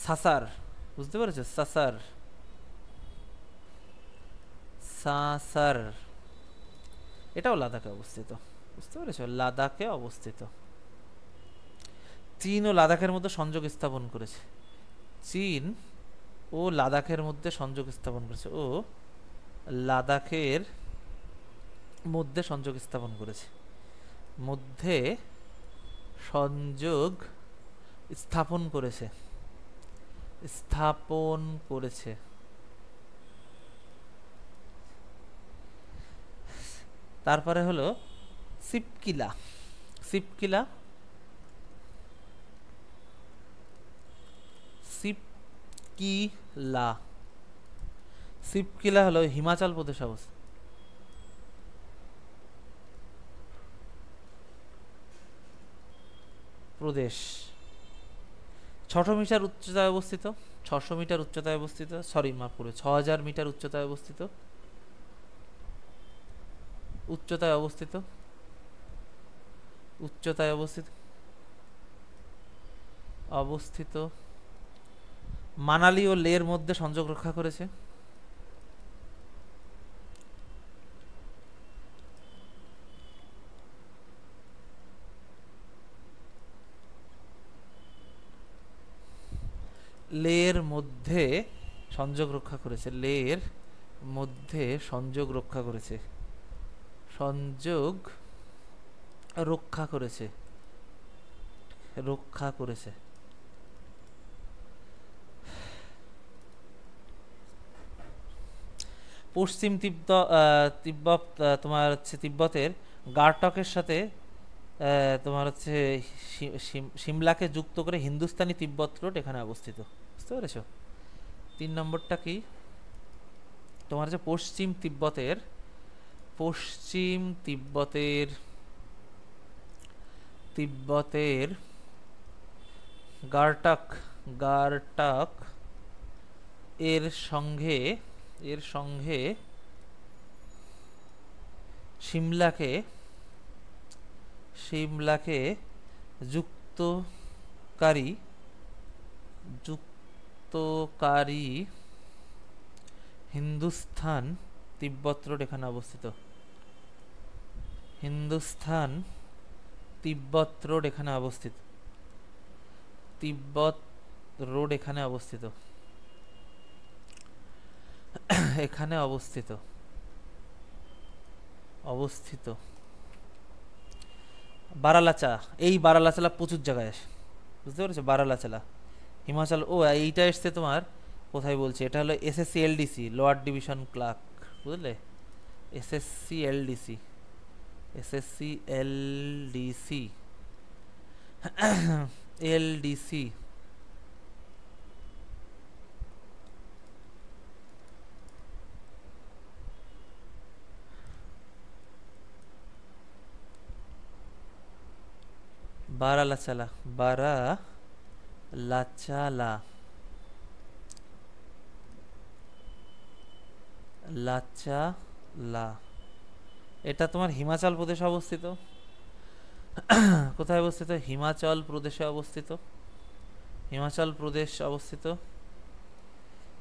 সাসার, বুঝতে পেরেছো? সাসার, সাসার, এটাও লাদাখে অবস্থিত, বুঝতে পেরেছো? লাদাখে অবস্থিত। চীন ও লাদাখের মধ্যে সংযোগ স্থাপন করেছে, চীন ও লাদাখের মধ্যে সংযোগ স্থাপন করেছে, ও লাদাখের মধ্যে সংযোগ স্থাপন করেছে, মধ্যে সংযোগ স্থাপন করেছে, স্থাপন করেছে। তারপরে হলো সিপকিলা, সিপকিলা, সিপকিলা, সিপকিলা হলো হিমাচল প্রদেশ অবস্থিত। প্রদেশ 600 মিটার উচ্চতায় অবস্থিত, 600 মিটার উচ্চতায় অবস্থিত, সরি মাফ করবে, 6000 মিটার উচ্চতায় অবস্থিত, উচ্চতায় অবস্থিত, উচ্চতায় অবস্থিত, অবস্থিত। মানালি ও লের মধ্যে সংযোগ রক্ষা করেছে, লের মধ্যে সংযোগ রক্ষা করেছে, লের মধ্যে সংযোগ রক্ষা করেছে, সংযোগ রক্ষা করেছে, রক্ষা করেছে। পশ্চিম তিব্বত তোমার হচ্ছে তিব্বতের গারটকের সাথে তোমার হচ্ছে সিমলাকে যুক্ত করে হিন্দুস্তানি তিব্বত রোড এখানে অবস্থিত, বুঝতে পেরেছো? 3 নম্বরটা কি, তোমার যে পশ্চিম তিব্বতের, পশ্চিম তিব্বতের তিব্বতের গারটাক, গারটাক এর সঙ্গে, এর সঙ্গে সিমলাকে, সিমলাকে যুক্তকারী, যুক্তকারী হিন্দুস্থান তিব্বত রোড এখানে অবস্থিত। হিন্দুস্থান তিব্বত রোড এখানে অবস্থিত। তিব্বত রোড এখানে অবস্থিত, এখানে অবস্থিত, অবস্থিত। বারালাচা, এই বারালাচালা প্রচুর জায়গায় আসে, বুঝতে পেরেছো? বারালাচালা হিমাচল। ও এইটা এসছে তোমার কোথায় বলছে, এটা হলো SSC LDC, lower division clerk, বুঝলে? SSC LDC, SSC LDC, LDC. Baralacha La, Baralacha La, লাচালা, এটা তোমার হিমাচল প্রদেশে অবস্থিত। কোথায় অবস্থিত? হিমাচল প্রদেশে অবস্থিত, হিমাচল প্রদেশ অবস্থিত।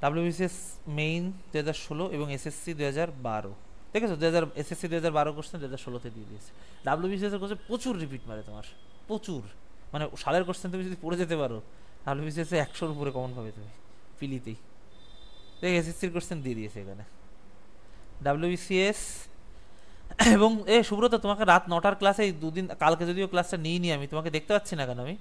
ডাব্লিউবিসিএস মেইন 2016 এবং এসএসসি 2012, দেখেছো? এসএসসি 2012 কোশ্চেন 2016-তে দিয়ে দিয়েছে। ডাব্লিউবিসিএস এর কোশ্চেন প্রচুর রিপিট মারে তোমার, প্রচুর। মানে সালের কোশ্চেন তুমি যদি পড়ে যেতে পারো, ডাব্লিউবিসিএস 100-র উপরে কমন পাবে তুমি পিলিতেই। দেখ এসএসসির কোশ্চেন দিয়ে দিয়েছে এখানে ডাব্লিউবিসিএস। এবং সুব্রত, তোমাকে রাত 9টার ক্লাসে এই দুদিন, কালকে যদিও ক্লাসটা নিইনি আমি, তোমাকে দেখতে পাচ্ছি না কেন আমি?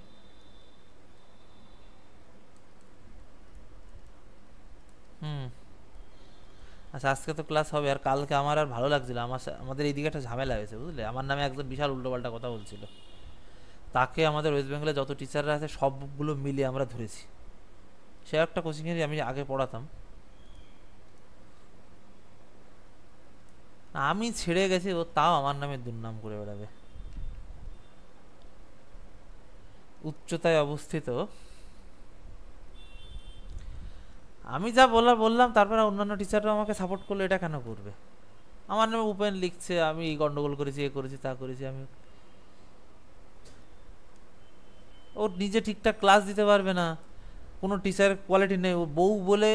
আচ্ছা, আজকে তো ক্লাস হবে, আর কালকে আমার আর ভালো লাগছিল। আমাদের এইদিকে একটা ঝামেলা হয়েছে, বুঝলে? আমার নামে একজন বিশাল উল্টোপাল্টা কথা বলছিল, তাকে আমাদের ওয়েস্ট বেঙ্গলে যত টিচাররা আছে সবগুলো মিলিয়ে আমরা ধরেছি। সে একটা কোচিংয়েরই আমি আগে পড়াতাম, আমি ছেড়ে গেছি, ও তাও আমার নামে দুর্নাম করে বেড়াবে। উচ্চতায় অবস্থিত, আমি যা বলার বললাম, তারপরে অন্যান্য টিচাররা আমাকে সাপোর্ট করলো। এটা কেন করবে? আমার নামে উপেন লিখছে, আমি এই গন্ডগোল করেছি, এ করেছি, তা করেছি। আমি, ও নিজে ঠিকঠাক ক্লাস দিতে পারবে না, কোনো টিচারের কোয়ালিটি নেই। ও বউ বলে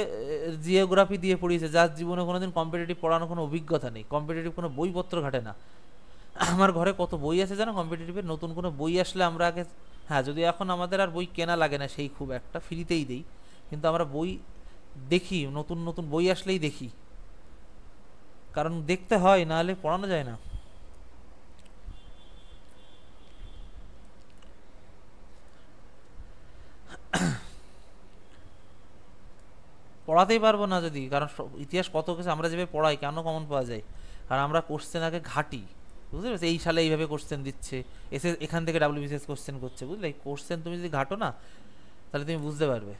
জিওগ্রাফি দিয়ে পড়িয়েছে, যার জীবনে কোনোদিন কম্পিটিটিভ পড়ানোর কোনো অভিজ্ঞতা নেই, কম্পিটিটিভ কোনো বইপত্র ঘাটে না। আমার ঘরে কত বই আছে জানো কম্পিটিটিভের? নতুন কোনো বই আসলে আমরা আগে, হ্যাঁ, যদি এখন আমাদের আর বই কেনা লাগে না সেই খুব একটা, ফ্রিতেই দেই, কিন্তু আমরা বই দেখি, নতুন নতুন বই আসলেই দেখি, কারণ দেখতে হয়, নাহলে পড়ানো যায় না। পড়াতেই পারবো না যদি, কারণ ইতিহাস কত কিছু আমরা যেভাবে পড়াই, কেন কমন পাওয়া যায়? কারণ আমরা কোশ্চেন আগে ঘাটি, বুঝতে পেরেছো? এই সালে এইভাবে কোশ্চেন দিচ্ছে, এখান থেকে ডাব্লিউবিসিএস কোশ্চেন করছে, বুঝলে? এই কোশ্চেন তুমি যদি ঘাটো না, তাহলে তুমি বুঝতে পারবে,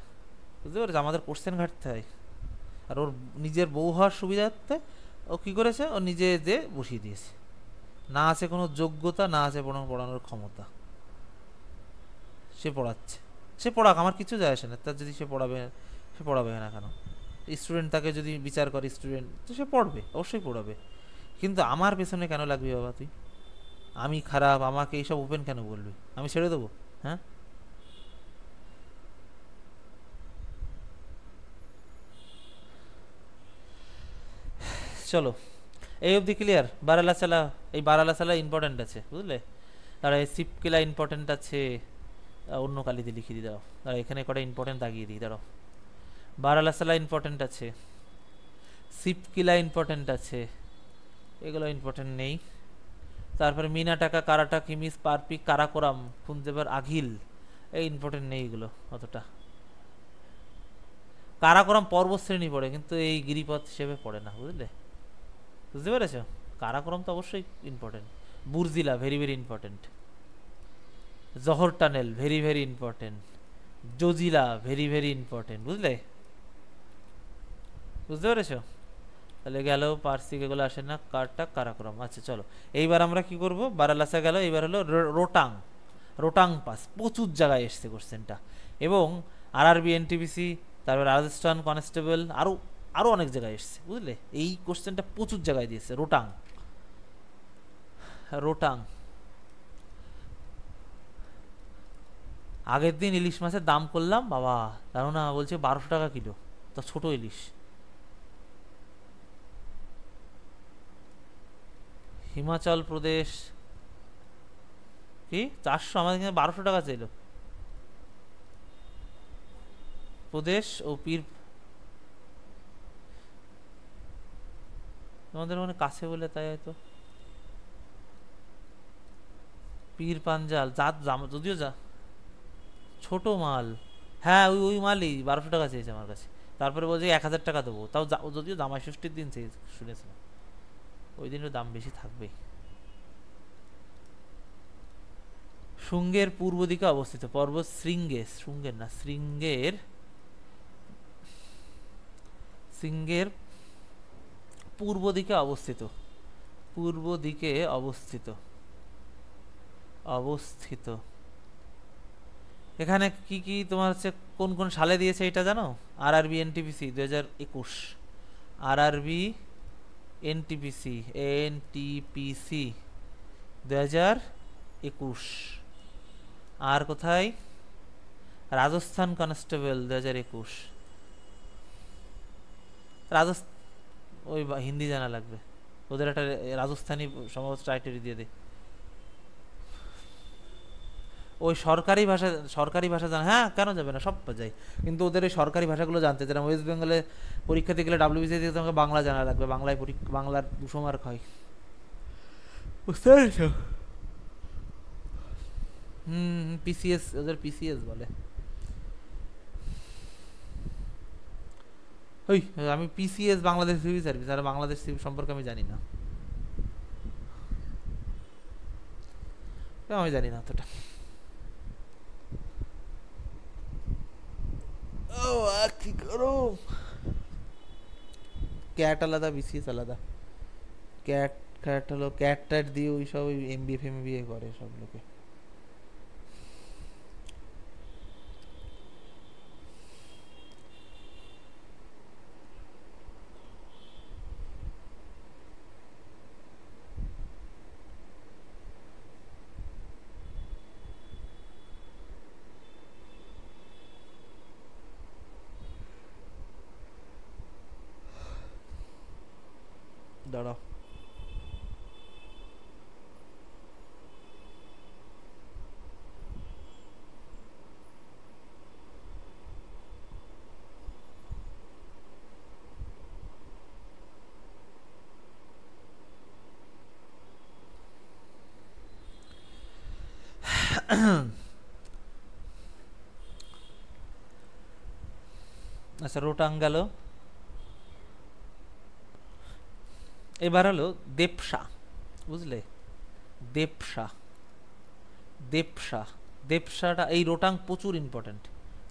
বুঝতে পেরেছো? আমাদের কোশ্চেন ঘাটতে হয়। আর ওর নিজের বউ হওয়ার সুবিধার্থে ও কী করেছে, ও নিজে যে বসিয়ে দিয়েছে। না আছে কোনো যোগ্যতা, না আছে কোনো পড়ানোর ক্ষমতা, সে পড়াচ্ছে। সে পড়াক, আমার কিছু যায় আসে না, তার যদি সে পড়াবে, সে পড়াবে না কেন? স্টুডেন্ট তাকে যদি বিচার করে, স্টুডেন্ট তো সে পড়বে, অবশ্যই পড়াবে, কিন্তু আমার পেছনে কেন লাগবি বাবা তুই? আমি খারাপ, আমাকে এইসব ওপেন কেন বলবি? আমি ছেড়ে দেবো? হ্যাঁ, চলো এই অবধি ক্লিয়ার। বারালাচালা, এই বারালাচালা ইম্পর্টেন্ট আছে, বুঝলে? আর এই শিবকিলা ইম্পর্টেন্ট আছে, অন্য কালিতে লিখে দিই, দাঁড়াও। আর এখানে কটা ইম্পর্টেন্ট দাগিয়ে দিই, দাঁড়াও। বারালাচালা ইম্পর্টেন্ট আছে, শিবকিলা ইম্পর্টেন্ট আছে, এগুলো ইম্পর্টেন্ট নেই। তারপরে মিনাটাকা, কারাটা, কিমিস, পারপিক, কারাকোরাম, খুনজেবার, আঘিল, এই ইম্পর্টেন্ট নেই এগুলো অতটা। কারাকোরাম পর্বত শ্রেণী পড়ে, কিন্তু এই গিরিপথ হিসেবে পড়ে না, বুঝলে? বুঝতে পেরেছো? কারাকোরাম তো অবশ্যই important. Burzila very very important. Jawahar tunnel very very important. Zojila very very important, বুঝলে? বুঝতে পেরেছো? তাহলে গেল পার্সিক, এগুলো আসে না, কারটাক কারাকরম। আচ্ছা চলো, এইবার আমরা কি করব, বারালাসা গেল, এইবার হলো রোটাং। রোটাং পাস প্রচুর জায়গায় এসছে কোশ্চেনটা, এবং আরআরবি, এনটিপিসি, তারপর রাজস্থান কনস্টেবল, আরও আরও অনেক জায়গায় এসছে, বুঝলে? এই কোশ্চেনটা প্রচুর জায়গায় দিয়েছে, রোটাং। রোটাং, আগের দিন ইলিশ মাছের দাম করলাম বাবা, জানো না, বলছে 1200 টাকা কিলো, তা ছোট ইলিশ। হিমাচল প্রদেশ কি 400, আমাদের এখানে 1200 টাকা চাইল। প্রদেশ ও পীর, তোমাদের মানে কাছে বলে তাই হয়তো। পীর পাঞ্জাল জাত যদিও যা ছোট মাল, হ্যাঁ ওই ওই মালই 1200 টাকা চেয়েছে আমার কাছে। তারপরে বলছে 1000 টাকা দেবো, তাও যদিও জামাই ষষ্ঠীর দিন শুনেছিলাম, ওই দিনও দাম বেশি থাকবেই। শুঙ্গের পূর্ব দিকে অবস্থিত পর্বত শৃঙ্গে, শুঙ্গের না শৃঙ্গের, শৃঙ্গের পূর্ব দিকে অবস্থিত, পূর্ব দিকে অবস্থিত, অবস্থিত। এখানে কি কি তোমার হচ্ছে, কোন কোন সালে দিয়েছে এটা জানো? RRB NTPC 2021, RRB NTPC, NTPC 2021। আর কোথায়? রাজস্থান কনস্টেবল 2021। রাজস্থান, ওই হিন্দি জানা লাগবে, ওদের একটা রাজস্থানি সম্ভবত টাইটেল দিয়ে দেয়। ওই সরকারি ভাষা, সরকারি ভাষা জানা, হ্যাঁ কেন যাবে না, সব যায়, কিন্তু ওদের ওই সরকারি ভাষাগুলো জানতে, যেরকম ওয়েস্ট বেঙ্গলে পরীক্ষা দিতে গেলে ডাব্লিউবিসি দিয়ে তোমাকে বাংলা জানা লাগবে, বাংলায় বাংলার 200 মার্ক হয়, বুঝতে পেরেছ? পিসিএস, ওদের পিসিএস বলে। ওই আমি পিসিএস বাংলাদেশ সিভিল সার্ভিস, আর বাংলাদেশ সিভিল সম্পর্কে আমি জানি না, আমি জানি না অতটা। ও কি করো, ক্যাট আলাদা, বিসিএস আলাদা। ক্যাট, ক্যাট হলো ক্যাট ট্যাট দিয়ে ওই সব এমবিএ ফেমবিএ করে সব লোকে। দাঁড়াও, আচ্ছা রোটাং গেল, এবার হলো দেবসা, বুঝলে? দেবসা, দেবসা, দেবসাটা, এই রোটাং প্রচুর ইম্পর্টেন্ট,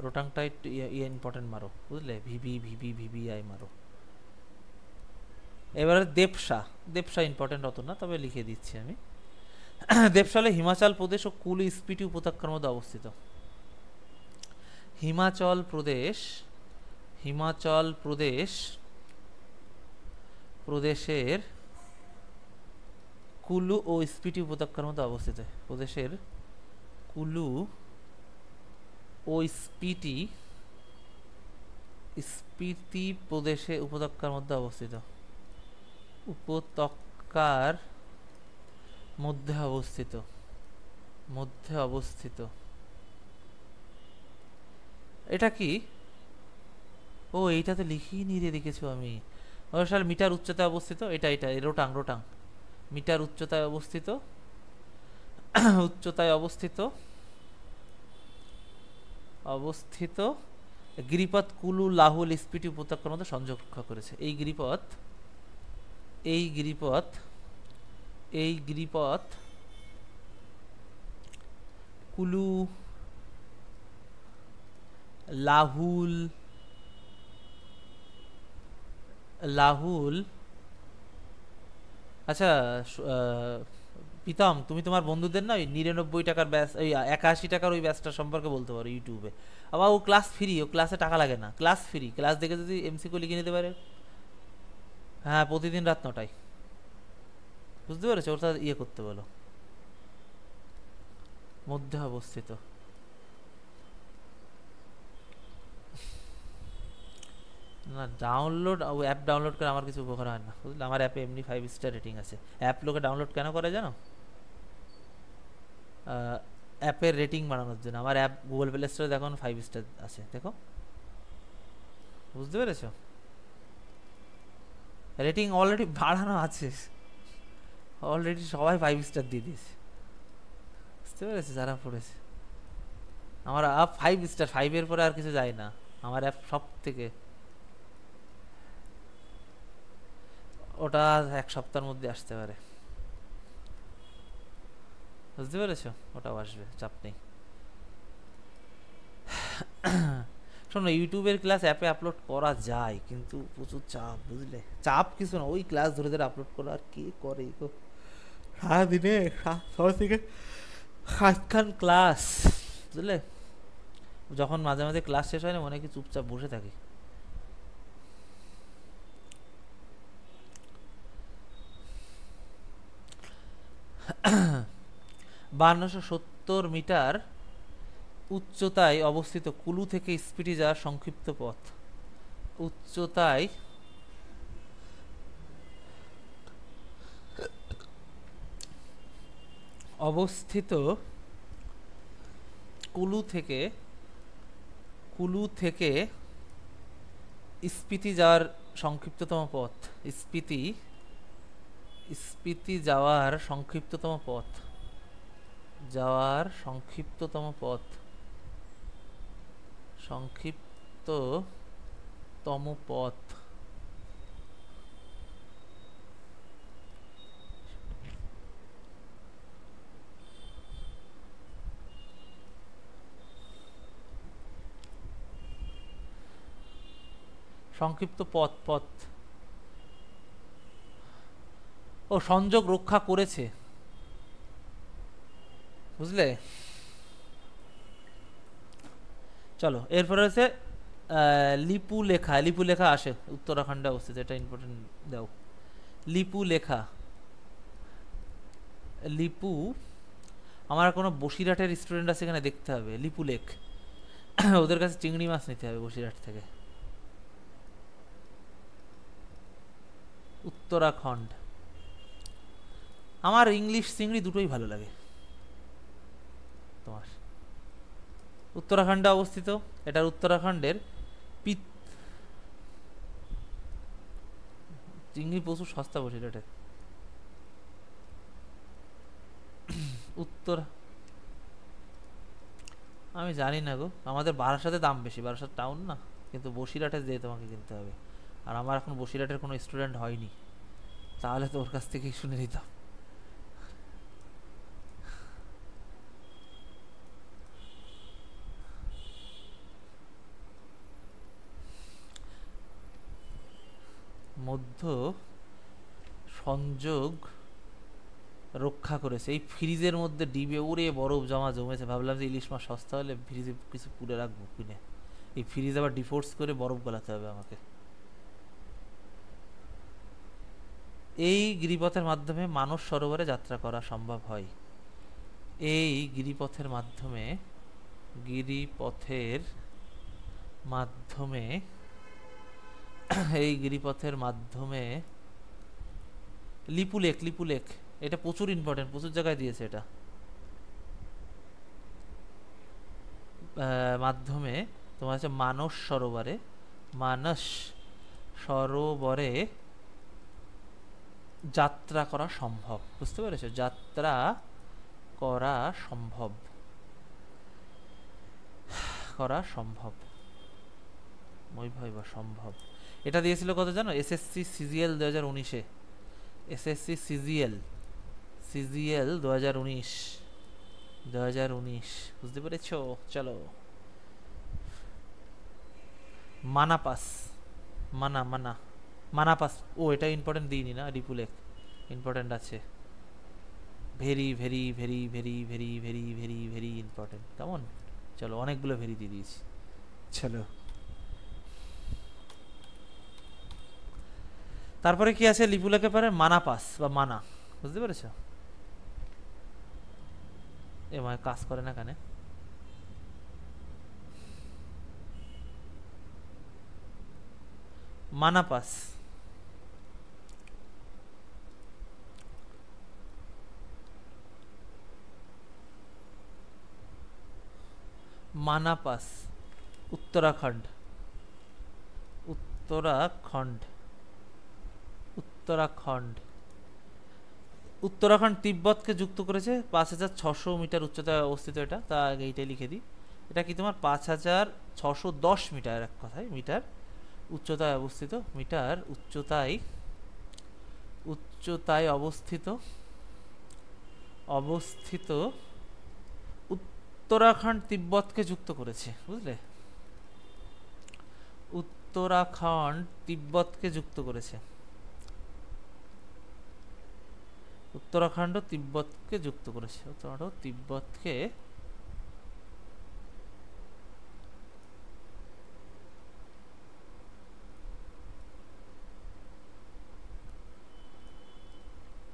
রোটাংটা একটু ইম্পর্টেন্ট মারো, বুঝলে? ভিভি ভিভি ভিভিআই মারো। এবারে দেবসা, দেবসা ইম্পর্টেন্ট অত না, তবে লিখে দিচ্ছি আমি। দেবসা হলো হিমাচল প্রদেশ ও কুলু স্পিটি উপত্যকার মধ্যে অবস্থিত। হিমাচল প্রদেশ, হিমাচল প্রদেশ, প্রদেশের কুলু ও স্পিটি উপত্যকার মধ্যে অবস্থিত, প্রদেশের কুলু ও স্পিটি, স্পিতি প্রদেশে উপত্যকার মধ্যে অবস্থিত, উপত্যকার মধ্যে অবস্থিত, মধ্যে অবস্থিত। এটা কি? ও এইটা তো লিখেই নিয়ে রেখেছো আমি, সাল মিটার উচ্চতায় অবস্থিত, এটা এটা রোটাং, রোটাং মিটার উচ্চতায় অবস্থিত, উচ্চতায় অবস্থিত, অবস্থিত গিরিপথ কুলু লাহুল স্পিটি উপত্যকার মধ্যে সংযোগ রক্ষা করেছে। এই গিরিপথ, এই গিরিপথ, এই গিরিপথ কুলু লাহুল লাহুল। আচ্ছা, প্রীতম, তুমি তোমার বন্ধুদের না ওই 99 টাকার ব্যাচ, ওই 81 টাকার ওই ব্যাচটা সম্পর্কে বলতে পারো ইউটিউবে। আবার ও ক্লাস ফ্রি, ও ক্লাসে টাকা লাগে না, ক্লাস ফ্রি, ক্লাস দেখে যদি এমসিকিউ লিখে নিতে পারে। হ্যাঁ, প্রতিদিন রাত 9টায়। বুঝতে পেরেছো? ওটা ইয়ে করতে বলো, মধ্যে অবস্থিত। না, ডাউনলোড, ও অ্যাপ ডাউনলোড করে আমার কিছু উপকার হয় না, বুঝলে? আমার অ্যাপে এমনি 5 স্টার রেটিং আছে। অ্যাপ লোকে ডাউনলোড কেন করে জানো? অ্যাপের রেটিং বাড়ানোর জন্য। আমার অ্যাপ গুগল প্লে স্টোরে দেখো 5 স্টার আছে, দেখো। বুঝতে পেরেছো? রেটিং অলরেডি বাড়ানো আছে, অলরেডি সবাই 5 স্টার দিয়ে দিয়েছে। বুঝতে পেরেছে যারা পড়েছে? আমার অ্যাপ 5 স্টার, 5-এর পরে আর কিছু যায় না। আমার অ্যাপ সব থেকে, ওটা 1 সপ্তাহের মধ্যে আসতে পারে। বুঝতে পেরেছো? ওটাও আসবে, চাপ নেই। শোনো, ইউটিউবের ক্লাস অ্যাপে আপলোড করা যায়, কিন্তু প্রচুর চাপ, বুঝলে? চাপ কিছু না, ওই ক্লাস ধরে ধরে আপলোড করা, আর কে করে গো? সারাদিনে 6 থেকে 7 খান ক্লাস, বুঝলে? যখন মাঝে মাঝে ক্লাস শেষ হয় না, মনে হয় কি চুপচাপ বসে থাকি। 5270 মিটার উচ্চতায় অবস্থিত কুলু থেকে স্পিটি যাওয়ার সংক্ষিপ্ত পথ। উচ্চতায় অবস্থিত কুলু থেকে, কুলু থেকে স্পিতি যাওয়ার সংক্ষিপ্ততম পথ। স্পিতি, স্পিতি যাওয়ার সংক্ষিপ্ততম পথ, যাওয়ার সংক্ষিপ্ততম পথ, সংক্ষিপ্ততম পথ। সংক্ষিপ্ত পথ, পথ। ও সংযোগ রক্ষা করেছে, বুঝলে? চলো, এরপরে হচ্ছে লিপু লেখা। লিপু লেখা আসে উত্তরাখণ্ডে অবস্থিত, এটা ইম্পর্টেন্ট দাও। লিপু লেখা, লিপু। আমার কোনো বসিরহাটের স্টুডেন্ট আছে এখানে, দেখতে হবে। লিপু লেক, ওদের কাছে চিংড়ি মাছ নিতে হবে বসিরহাট থেকে। উত্তরাখণ্ড। আমার ইংলিশ চিংড়ি দুটোই ভালো লাগে। তোমার উত্তরাখণ্ডে অবস্থিত, এটার উত্তরাখণ্ডের চিংড়ি প্রচুর সস্তা বসিরহাটে। উত্তর, আমি জানি না গো, আমাদের বারাসাতে দাম বেশি, বারাসাত টাউন না, কিন্তু বসিরহাটে যেয়ে তোমাকে কিনতে হবে। আর আমার এখন বসিরহাটের কোনো স্টুডেন্ট হয়নি, তাহলে তো ওর কাছ থেকেই শুনে নিতাম। মধ্য সংযোগ রক্ষা করেছে। এই ফ্রিজের মধ্যে ডিবে উড়ে বরফ জমেছে, ভাবলাম যে ইলিশ মাছ সস্তা হলে ফ্রিজে কিছু পুড়ে রাখবো কিনে। এই ফ্রিজ আবার ডিফোর্স করে বরফ গলাতে হবে আমাকে। এই গিরিপথের মাধ্যমে মানস সরোবরে যাত্রা করা সম্ভব হয়। এই গিরিপথের মাধ্যমে, গিরিপথের মাধ্যমে, এই গিরিপথের মাধ্যমে লিপু লেক, লিপু লেক, এটা প্রচুর ইম্পর্টেন্ট, প্রচুর জায়গায় দিয়েছে এটা। মাধ্যমে তোমার হচ্ছে মানস সরোবরে, মানস সরোবরে যাত্রা করা সম্ভব। বুঝতে পেরেছো? যাত্রা করা সম্ভব, করা সম্ভব, মই ভাই বা সম্ভব। এটা দিয়েছিল কত জানো? এসএসসি সিজিএল 2019-এ। SSC CGL, CGL 2019, 2019। বুঝতে পেরেছো? চলো, মানা পাস, মানা, মানা, মানাপাস, ও এটা ইম্পর্টেন্ট দিইনি না, রিপুলেক ইম্পর্টেন্ট আছে, very very very very very very very very important. কেমন? চলো অনেকগুলো ভেরি দিয়ে দিয়েছি। চলো তারপরে কি আছে লিপুলেকের পরে? মানাপাস বা মানা, বুঝতে পেরেছো? এ মানে কাজ করে না কানে। মানাপাস, মানাপাস, উত্তরাখণ্ড, উত্তরাখণ্ড, উত্তরাখণ্ড। উত্তরাখণ্ড তিব্বতকে যুক্ত করেছে, 5600 মিটার উচ্চতায় অবস্থিত এটা, তা আগে এইটাই লিখে দিই। এটা কি তোমার 5610 মিটার, এক কথায় মিটার উচ্চতায় অবস্থিত, মিটার উচ্চতায়, উচ্চতায় অবস্থিত, অবস্থিত উত্তরাখণ্ড তিব্বতকে যুক্ত করেছে, বুঝলে? উত্তরাখণ্ড তিব্বতকে যুক্ত করেছে, উত্তরাখণ্ড তিব্বতকে যুক্ত করেছে, উত্তরাখণ্ড তিব্বতকে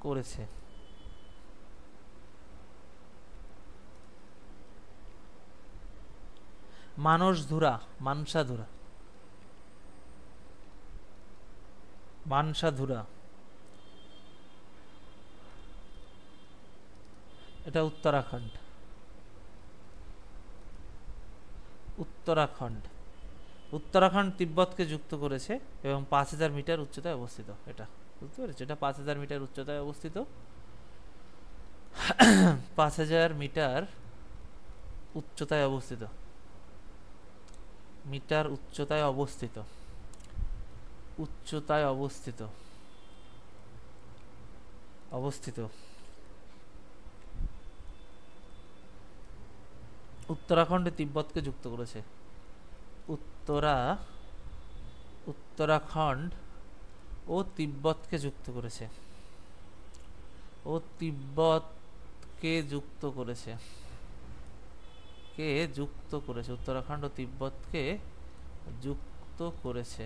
করেছে। মানসধুরা, মানসাধুরা, মানসাধুরা, এটা উত্তরাখণ্ড, উত্তরাখণ্ড, উত্তরাখণ্ড তিব্বতকে যুক্ত করেছে এবং 5000 মিটার উচ্চতায় অবস্থিত। এটা বুঝতে পেরেছো? এটা 5000 মিটার উচ্চতায় অবস্থিত, 5000 মিটার উচ্চতায় অবস্থিত, মিটার উচ্চতায় অবস্থিত, উচ্চতায় অবস্থিত, অবস্থিত। উত্তরাখণ্ড তিব্বতকে যুক্ত করেছে, উত্তরাখণ্ড ও তিব্বতকে যুক্ত করেছে, ও তিব্বতকে যুক্ত করেছে, কে যুক্ত করেছে, উত্তরাখণ্ড ও তিব্বতকে যুক্ত করেছে।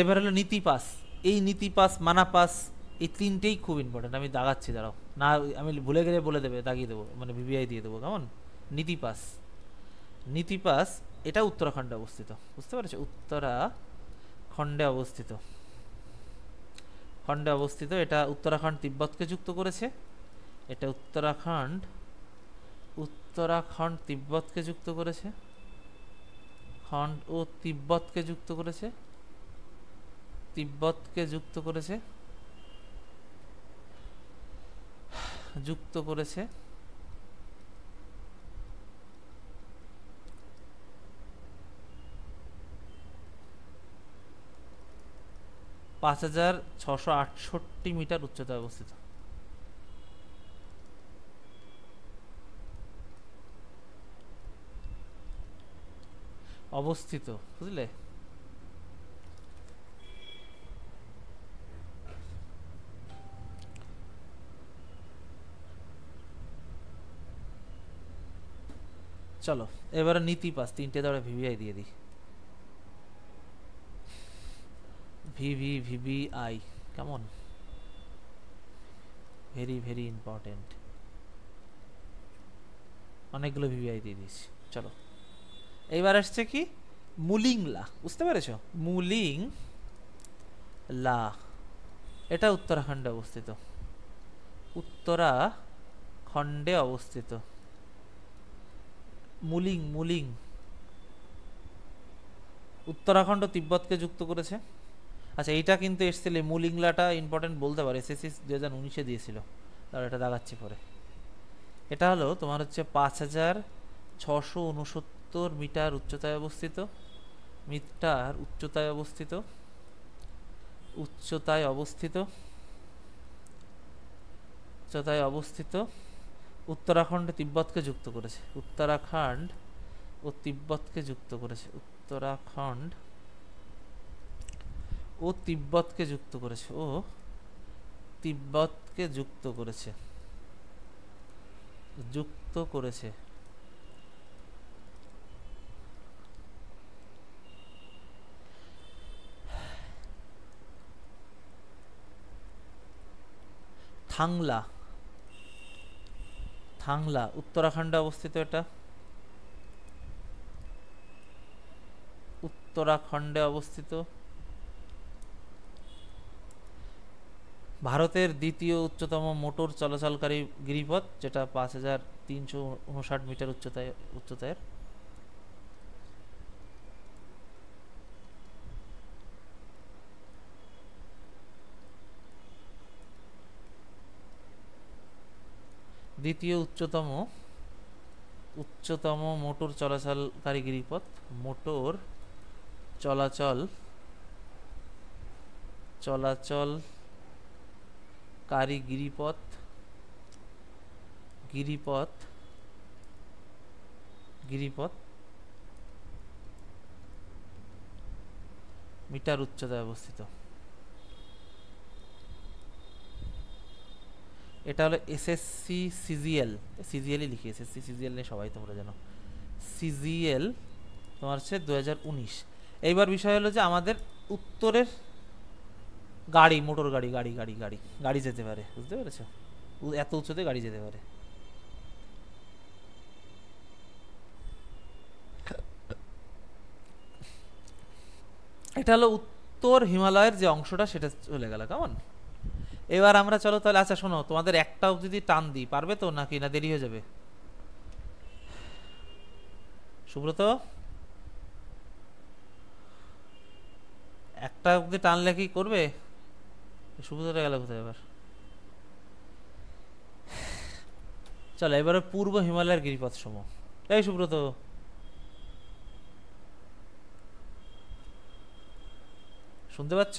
এবার হলো নীতিপাস। এই নীতিপাস, মানাপাস, এই তিনটেই খুব ইম্পর্টেন্ট। আমি দাগাচ্ছি, দাঁড়াও, না আমি ভুলে গেলে বলে দেবে, দাগিয়ে দেবো, মানে ভিভিআই দিয়ে দেবো। কেমন? নীতিপাস, নীতিপাস এটা উত্তরাখণ্ডে অবস্থিত, বুঝতে পেরেছো? উত্তরাখণ্ডে অবস্থিত, খণ্ডে অবস্থিত। এটা উত্তরাখণ্ড তিব্বতকে যুক্ত করেছে, এটা উত্তরাখণ্ড, উত্তরাখণ্ড তিব্বতকে যুক্ত করেছে, খণ্ড ও তিব্বতকে যুক্ত করেছে, তিব্বতকে যুক্ত করেছে, যুক্ত করেছে। পাঁচ 5668 মিটার উচ্চতায় অবস্থিত, অবস্থিত, বুঝলে? চলো এবারে নীতিপাস, তিনটে ধরে ভিভিআই দিয়ে দিই। ভিভিআই, কেমন? ভেরি ভেরি ইম্পর্টেন্ট, অনেকগুলো ভিভিআই দিয়ে দিয়েছি। চলো এইবার আসছে কি? মুলিংলা, বুঝতে পেরেছো? মুলিংলা, এটা উত্তরাখণ্ডে অবস্থিত, উত্তরাখণ্ডে অবস্থিত। মুলিং, মুলিং উত্তরাখণ্ড তিব্বতকে যুক্ত করেছে। আচ্ছা এইটা কিন্তু এসছিল, মুলিংলাটা ইম্পর্টেন্ট বলতে পারে, এসএসসি 2019-এ দিয়েছিল, তাহলে এটা দাগাচ্ছি পরে। এটা হলো তোমার হচ্ছে 5669 মিটার উচ্চতায় অবস্থিত, মিটার উচ্চতায় অবস্থিত, উচ্চতায় অবস্থিত, উচ্চতায় অবস্থিত। উত্তরাখণ্ড তিব্বতকে যুক্ত করেছে, উত্তরাখণ্ড ও তিব্বতকে যুক্ত করেছে, উত্তরাখণ্ড ও তিব্বতকে যুক্ত করেছে, ও তিব্বতকে যুক্ত করেছে, যুক্ত করেছে। থাংলা, থাংলা উত্তরাখণ্ডে অবস্থিত, এটা উত্তরাখণ্ডে অবস্থিত। ভারতের দ্বিতীয় উচ্চতম মোটর চলাচলকারী গিরিপথ, যেটা 5359 মিটার উচ্চতায়। দ্বিতীয় উচ্চতম মোটর চলাচলকারী গিরিপথ, মোটর চলাচলকারী গিরিপথ, মিটার উচ্চতায় অবস্থিত। এটা হলো এসএসসি সিজিএল, সিজিএলই লিখি, এসএসসি সিজিএল নিয়ে সবাই তোমরা জানো। সিজিএল তোমার হচ্ছে 2019। এইবার বিষয় হলো যে আমাদের উত্তরের গাড়ি, মোটর গাড়ি গাড়ি গাড়ি গাড়ি গাড়ি যেতে পারে, বুঝতে পেরেছো? এত উচ্চতে গাড়ি যেতে পারে। এটা হলো উত্তর হিমালয়ের যে অংশটা, সেটা চলে গেল। কেমন? এবার আমরা চলো তাহলে, আচ্ছা শোনো, তোমাদের একটাও যদি টান দিই পারবে তো, নাকি না দেরি হয়ে যাবে? সুব্রত, একটা অব্দি টানলে কি করবে? সুব্রতটা গেল কোথায় এবার? চলো এবারে পূর্ব হিমালয়ের গিরিপথ সমূহ। এই সুব্রত, শুনতে পাচ্ছ?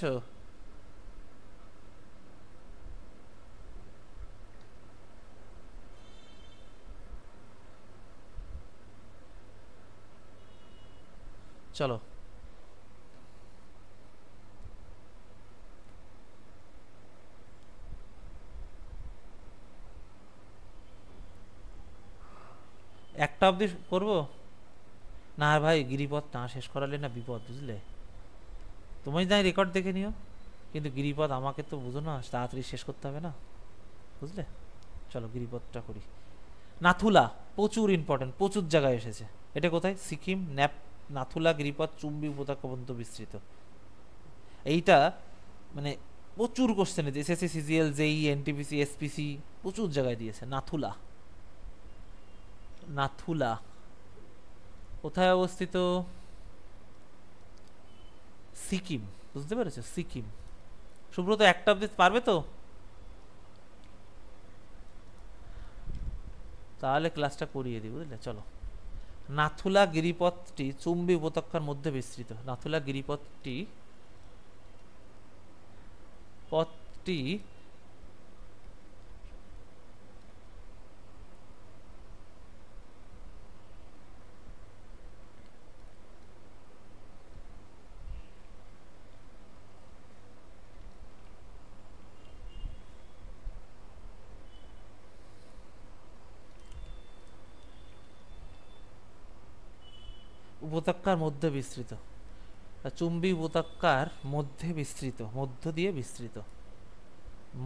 চলো একটা অবধি করবো না? আর ভাই গিরিপথ না শেষ করালে না বিপদ, বুঝলে? তুমি যাই রেকর্ড দেখে নিও, কিন্তু গিরিপথ আমাকে তো বুঝো না, তাড়াতাড়ি শেষ করতে হবে না, বুঝলে? চলো গিরিপথটা করি। নাথুলা প্রচুর ইম্পর্টেন্ট, প্রচুর জায়গায় এসেছে। এটা কোথায়? সিকিম। নাথুলা গিরিপথ চুম্বী উপত্যকা পর্যন্ত বিস্তৃত। এইটা মানে প্রচুর কোশ্চেন দিয়েছে, এসএসসি সিজিএল জেই এনটিপিসি এসপিসি প্রচুর জায়গায় দিয়েছে। নাথুলা, নাথুলা কোথায় অবস্থিত? সিকিম, বুঝতে পেরেছো? সিকিম। সুব্রত একটা অবধি পারবে তো? তাহলে ক্লাসটা করিয়ে দিই, বুঝলে? চলো। নাথুলা গিরিপথটি চুম্বী উপত্যকার মধ্যে বিস্তৃত। নাথুলা গিরিপথটি উপত্যকার মধ্যে বিস্তৃত। চুম্বী উপত্যকার মধ্যে বিস্তৃত, মধ্য দিয়ে বিস্তৃত,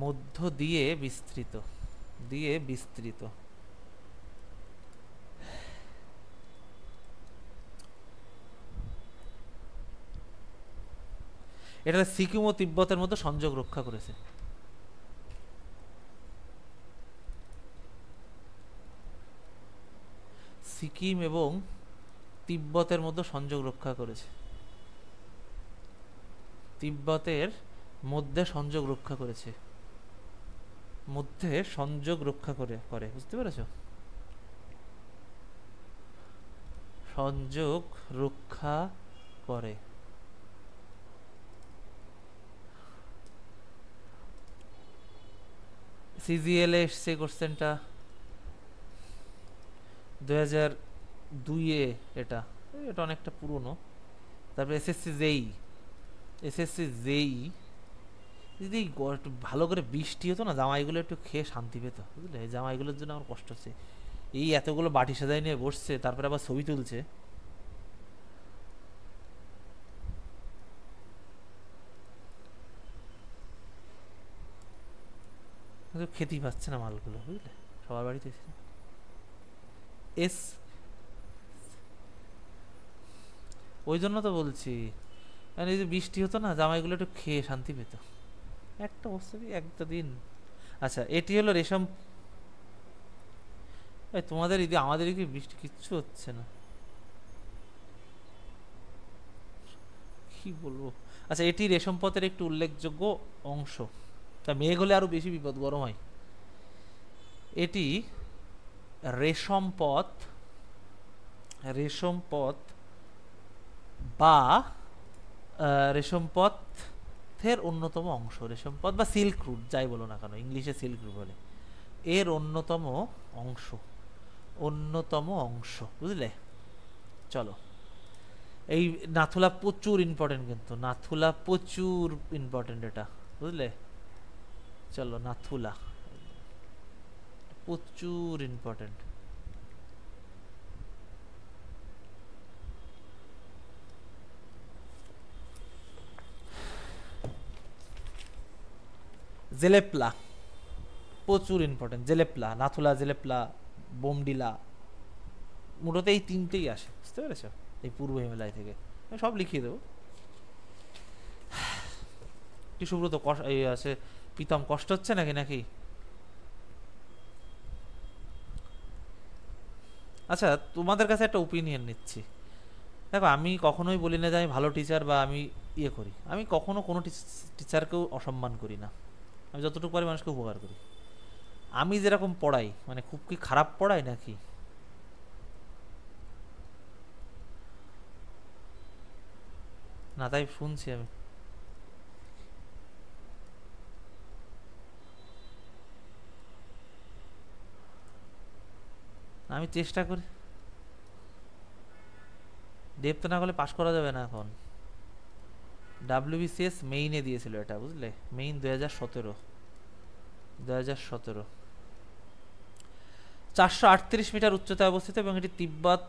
মধ্য দিয়ে বিস্তৃত, দিয়ে বিস্তৃত। এটা সিকিম ও তিব্বতের মধ্যে সংযোগ রক্ষা করেছে। সিকিম এবং তিব্বতের মধ্যে সংযোগ রক্ষা করেছে, তিব্বতের মধ্যে সংযোগ রক্ষা করেছে, মধ্যে সংযোগ রক্ষা করে, বুঝতে পেরেছো? সংযোগ রক্ষা করে। সিজিএল এসছে কোশ্চেনটা 2002-এ। এটা অনেকটা পুরনো, তারপরে এসএসসি জেই, এসএসসি জেই যদি একটু ভালো করে বৃষ্টি হতো না, জামাইগুলো একটু খেয়ে শান্তি পেত, বুঝলে? এই জামাইগুলোর জন্য আমার কষ্ট হচ্ছে। এই এতগুলো বাটি সাজাই নিয়ে বসছে, তারপরে আবার ছবি তুলছে, কিন্তু খেতেই পাচ্ছে না মালগুলো, বুঝলে? সবার বাড়িতে এস, ওই জন্য তো বলছি, মানে এই যে বৃষ্টি হতো না, জামাইগুলো একটু খেয়ে শান্তি পেত। একটা বছর একটা দিন। আচ্ছা, এটি হলো রেশম। এই তোমাদের এদিকে, আমাদের এদিকে বৃষ্টি কিচ্ছু হচ্ছে না, কি বলবো। আচ্ছা, এটি রেশম পথের একটু উল্লেখযোগ্য অংশ। তা মেঘ হলে আরো বেশি বিপদ, গরম হয়। এটি রেশম পথ, রেশম পথ বা রেশম পথের অন্যতম অংশ, রেশম পথ বা সিল্ক রুট যাই বলো না কেন, ইংলিশে সিল্ক রুট বলে, এর অন্যতম অংশ, অন্যতম অংশ, বুঝলে? চলো, এই নাথুলা প্রচুর ইম্পর্টেন্ট, কিন্তু নাথুলা প্রচুর ইম্পর্টেন্ট এটা, বুঝলে? চলো, নাথুলা প্রচুর ইম্পর্টেন্ট। জেলেপ্লা প্রচুর ইম্পর্টেন্ট, জেলেপ্লা, নাথুলা, জেলেপ্লা, বোমডিলা, মূলত এই তিনটেই আসে, বুঝতে পেরেছ? এই পূর্ব হিমালয় থেকে। আমি সব লিখিয়ে দেবো। কি সুব্রত, এই আছে প্রীতম, কষ্ট হচ্ছে নাকি নাকি? আচ্ছা, তোমাদের কাছে একটা ওপিনিয়ন নিচ্ছি। দেখো, আমি কখনোই বলি না যে আমি ভালো টিচার বা আমি ইয়ে করি, আমি কখনো কোনো টিচারকেও অসম্মান করি না। আমি যতটুকু পারি মানুষকে উপকার করি। আমি যেরকম পড়াই, মানে খুব কি খারাপ পড়াই নাকি? না, তাই শুনছি আমি। আমি চেষ্টা করি। ডেপ্থ না হলে পাশ করা যাবে না এখন। ডাব্লিউবিসিএস মেইনে দিয়েছিল এটা, বুঝলে? মেইন 2017, 2017। 438 মিটার উচ্চতায় অবস্থিত এবং এটি তিব্বত,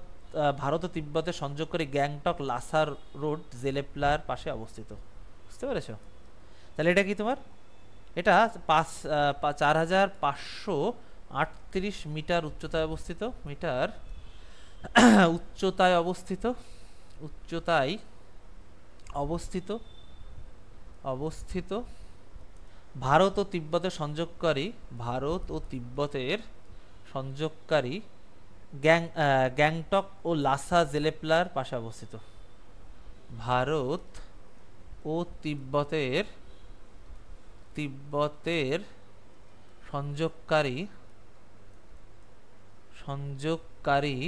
ভারত ও তিব্বতের সংযোগকারী গ্যাংটক লাসার রোড জেলেপ্লার পাশে অবস্থিত, বুঝতে পেরেছ? তাহলে এটা কি তোমার, এটা 4538 মিটার উচ্চতায় অবস্থিত, মিটার উচ্চতায় অবস্থিত, উচ্চতায় অবস্থিত, অবস্থিত ভারত ও তিব্বতের সংযোগকারী, ভারত ও তিব্বতের সংযোগকারী গ্যাংটক ও লাসা জেলেপ্লার পাশে অবস্থিত। ভারত ও তিব্বতের, তিব্বতের সংযোগকারী, সংযোগকারী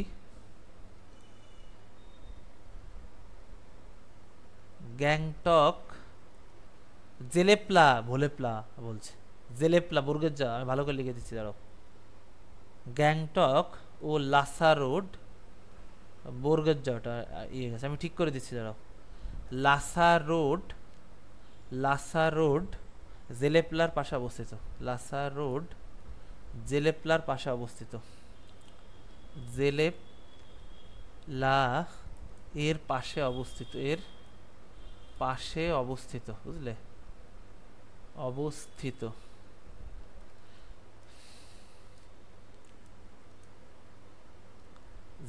গ্যাংটক, জেলেপ্লা, ভোলেপ্লা বলছে, জেলেপ্লা বর্গের যা, আমি ভালো করে লিখে দিচ্ছি, দাঁড়াও। গ্যাংটক ও লাসা রোড, বর্গের যা ওটা ইয়ে গেছে, আমি ঠিক করে দিচ্ছি, দাঁড়াও। লাসা রোড, লাসা রোড জেলেপ্লার পাশে অবস্থিত, লাসা রোড জেলেপ্লার পাশে অবস্থিত, জেলেপ্লা এর পাশে অবস্থিত, এর পাশে অবস্থিত, বুঝলে? অবস্থিত।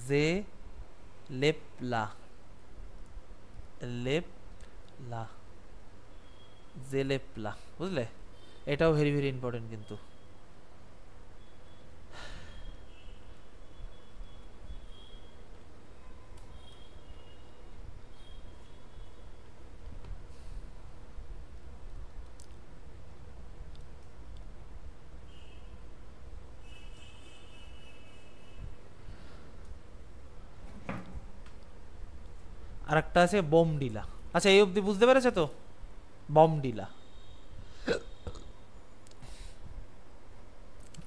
জে লেপলা, লেপলা, জেলেপ্লা, বুঝলে? এটাও ভেরি ভেরি ইম্পর্টেন্ট কিন্তু। আর একটা আছে বোমডিলা। আচ্ছা, এই অবধি বুঝতে পেরেছো তো? বমডিলা।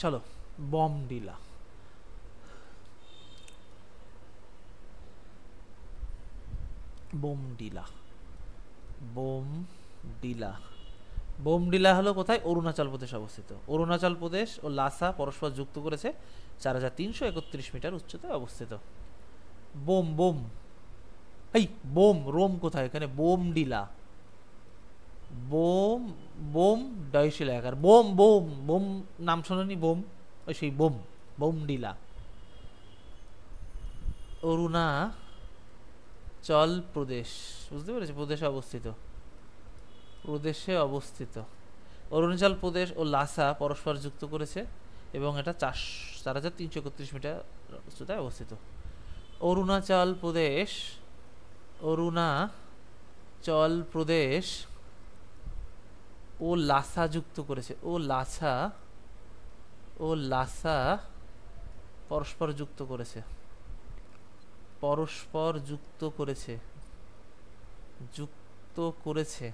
চলো, বমডিলা। বোমডিলা, বোমডিলা, বোমডিলা হলো কোথায়? অরুণাচল প্রদেশ অবস্থিত। অরুণাচল প্রদেশ ও লাসা পরস্পর যুক্ত করেছে 4331 মিটার উচ্চতায় অবস্থিত। বোম বোম, এই বোম রোম কোথায়? এখানে বোমডিলা, বোম, বোম ডয়শিলা একার, বোম বোম বোম, নাম শোনেনি বোম? ওই সেই বোম, বোমডিলা। অরুণাচল প্রদেশ, বুঝতে পেরেছি, প্রদেশে অবস্থিত, প্রদেশে অবস্থিত। অরুণাচল প্রদেশ ও লাসা পরস্পর যুক্ত করেছে এবং এটা 4331 মিটার উচ্চতায় অবস্থিত। অরুণাচল প্রদেশ, অরুণাচল প্রদেশ ও লাসা যুক্ত করেছে, ও লাসা, ও লাসা পরস্পর যুক্ত করেছে, পরস্পর যুক্ত করেছে, যুক্ত করেছে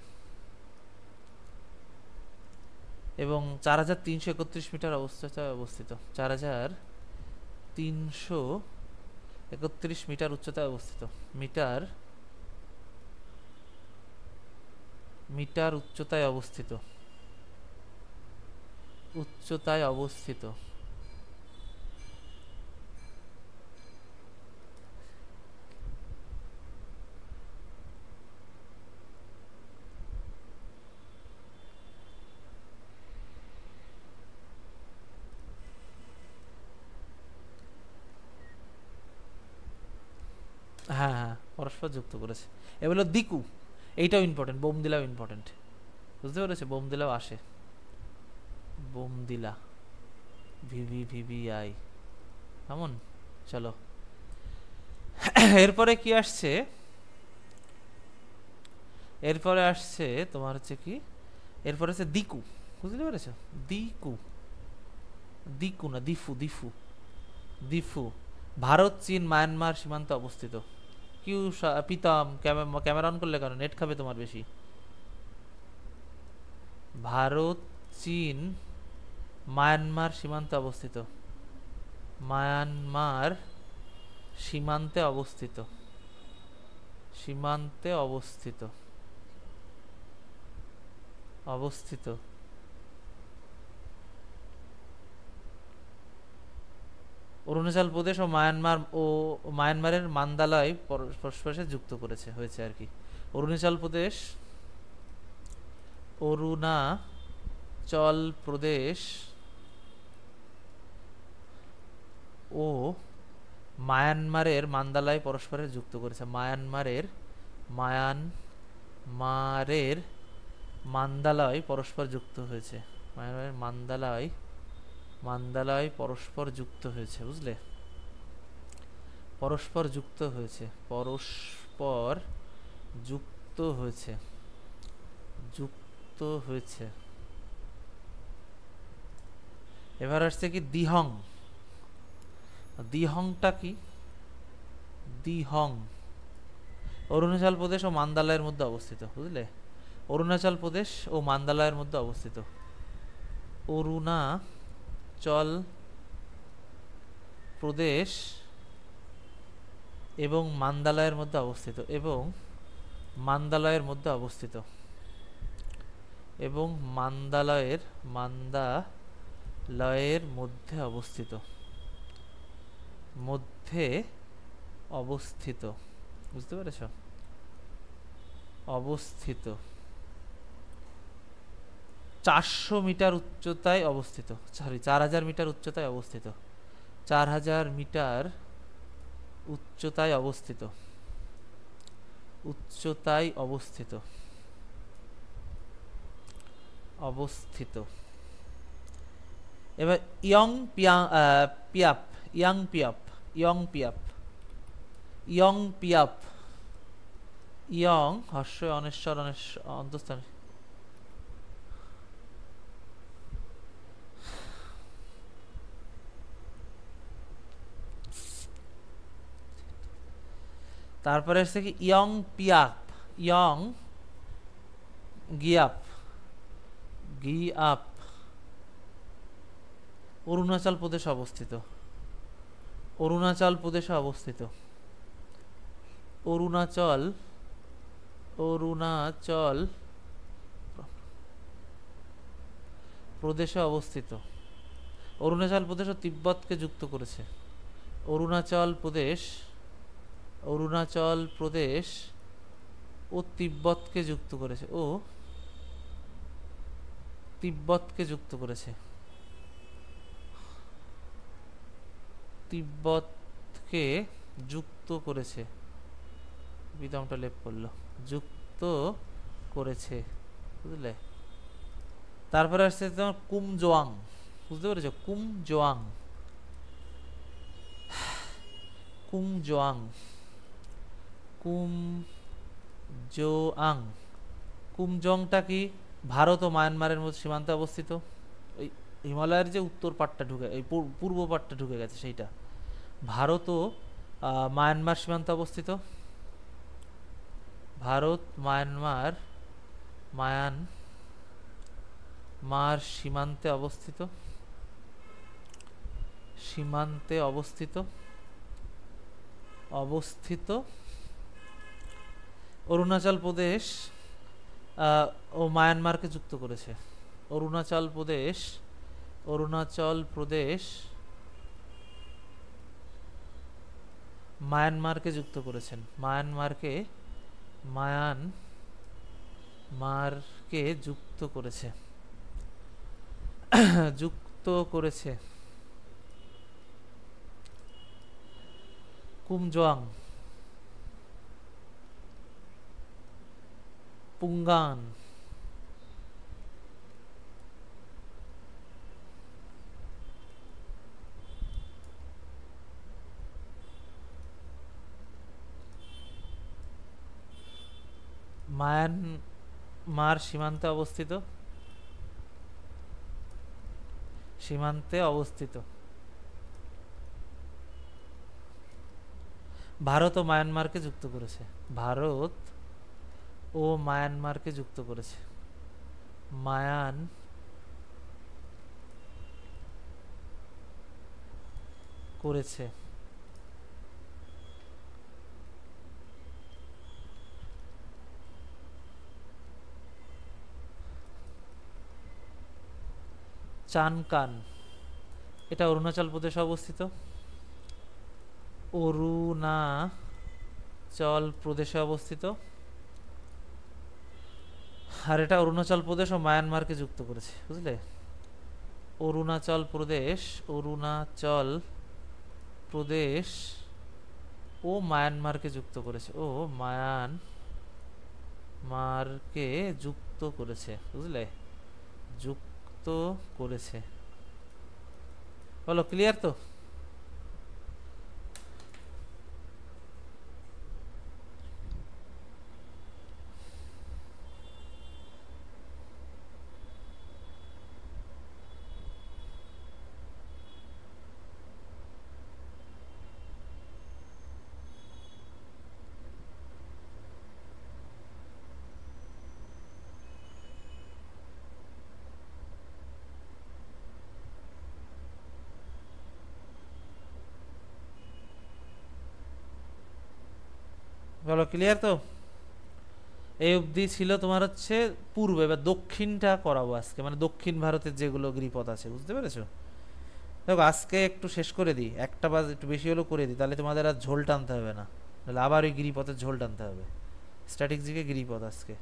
এবং 4331 মিটার অবস্থায় অবস্থিত। 4331 মিটার উচ্চতায় অবস্থিত। মিটার, মিটার উচ্চতায় অবস্থিত, উচ্চতায় অবস্থিত। হ্যাঁ হ্যাঁ, পরস্পর যুক্ত করেছে। এগুলো দিকু, এইটাও ইম্পর্টেন্ট, বোমদিলাও ইম্পর্টেন্ট, বুঝতে পেরেছে? বোমদিলাও আসে, বোমদিলা, ভিভিভিভিআই, কেমন? চলো এরপরে কি আসছে? এরপরে আসছে তোমার হচ্ছে কি, এরপরে হচ্ছে দিকু, বুঝতে পেরেছো? দিকু, দিকু না দিফু, দিফু, দিফু ভারত চীন মায়ানমার সীমান্তে অবস্থিত। কিউ প্রীতম, ক্যামেরা অন করলে কেন? নেট খাবে তোমার বেশি। ভারত চীন মায়ানমার সীমান্তে অবস্থিত, মায়ানমার সীমান্তে অবস্থিত, সীমান্তে অবস্থিত, অবস্থিত। অরুণাচল প্রদেশ ও মায়ানমারের মান্দালয় পরস্পর যুক্ত করেছে, হয়েছে আর কি। অরুণাচল প্রদেশ, অরুণাচল প্রদেশ ও মায়ানমারের মান্দালয় পরস্পরের যুক্ত করেছে। মায়ানমারের মান্দালয় পরস্পর যুক্ত হয়েছে, মায়ানমারের মান্দালয় পরস্পর যুক্ত হয়েছে, বুঝলে? পরস্পর যুক্ত হয়েছে, পরস্পর যুক্ত হয়েছে, যুক্ত হয়েছে। এবার আসছে কি দিহং। দিহংটা কি? দিহং অরুণাচল প্রদেশ ও মান্দালয়ের মধ্যে অবস্থিত, বুঝলে? অরুণাচল প্রদেশ ও মান্দালয়ের মধ্যে অবস্থিত। অরুণাচল প্রদেশ এবং মান্দালয়ের মধ্যে অবস্থিত, এবং মান্দালয়ের মধ্যে অবস্থিত, এবং মান্দালয়ের মধ্যে অবস্থিত, মধ্যে অবস্থিত, বুঝতে পেরেছ? অবস্থিত 400 মিটার উচ্চতায় অবস্থিত, সরি 4000 মিটার উচ্চতায় অবস্থিত, 4000 মিটার উচ্চতায় অবস্থিত, উচ্চতায় অবস্থিত, অবস্থিত। এবার Yonggyap, Yonggyap, Yonggyap, Yonggyap, ইয়ং হর্ষ অনেশ্বর অন্তস্থান, তারপরে আসছে কি ইয়ং পিয়াপ, ইয়ং গিয়াপ, গিয়াপ অরুণাচল প্রদেশে অবস্থিত, অরুণাচল প্রদেশে অবস্থিত, অরুণাচল অরুণাচল প্রদেশে অবস্থিত। অরুণাচল প্রদেশ ও তিব্বতকে যুক্ত করেছে। অরুণাচল প্রদেশ, অরুণাচল প্রদেশ ও তিব্বতকে যুক্ত করেছে, ও তিব্বতকে যুক্ত করেছে, তিব্বতকে যুক্ত করেছে, বিদমটা লেপ করলো, যুক্ত করেছে, বুঝলে। তারপরে আসছে তোমার কুমজোয়াং, বুঝতে পেরেছো? কুমজোয়াং, কুমজোয়াং, কুমজোয়াং। কুমজংটা কি? ভারত ও মায়ানমারের মধ্যে সীমান্তে অবস্থিত। ওই হিমালয়ের যে উত্তর পাটটা ঢুকে, এই পূর্ব পাটটা ঢুকে গেছে সেইটা। ভারত ও মায়ানমার সীমান্তে অবস্থিত। ভারত মায়ানমার, মায়ানমার সীমান্তে অবস্থিত, সীমান্তে অবস্থিত, অবস্থিত। অরুণাচল প্রদেশ ও মায়ানমারকে যুক্ত করেছে। অরুণাচল প্রদেশ, অরুণাচল প্রদেশ মায়ানমারকে যুক্ত করেছেন, মায়ানমারকে, মায়ানমারকে যুক্ত করেছে, যুক্ত করেছে। কুমজোয়াং, পুঙ্গান, মায়ানমার সীমান্তে অবস্থিত, সীমান্তে অবস্থিত। ভারত ও মায়ানমারকে যুক্ত করেছে, ভারত ও মায়ানমারকে যুক্ত করেছে, মায়ান করেছে। চানকান, এটা অরুণাচল প্রদেশে অবস্থিত, অরুণাচল প্রদেশে অবস্থিত। আর এটা অরুণাচল প্রদেশ ও মায়ানমারকে যুক্ত করেছে, বুঝলে। অরুণাচল প্রদেশ, অরুণাচল প্রদেশ ও মায়ানমারকে যুক্ত করেছে, ও মায়ানমারকে যুক্ত করেছে, বুঝলে, যুক্ত করেছে। বলো, ক্লিয়ার তো? বলো, ক্লিয়ার তো? এই অবধি ছিল তোমার হচ্ছে পূর্বে। এবার দক্ষিণটা করাবো আজকে, মানে দক্ষিণ ভারতের যেগুলো গিরিপথ আছে, বুঝতে পেরেছো? দেখো, আজকে একটু শেষ করে দিই, একটা বা একটু বেশি হলেও করে দিই, তাহলে তোমাদের আর ঝোল টানতে হবে না, তাহলে আবার ওই গিরিপথের ঝোল টানতে হবে। স্ট্যাটিক জিকে গিরিপথ আজকে।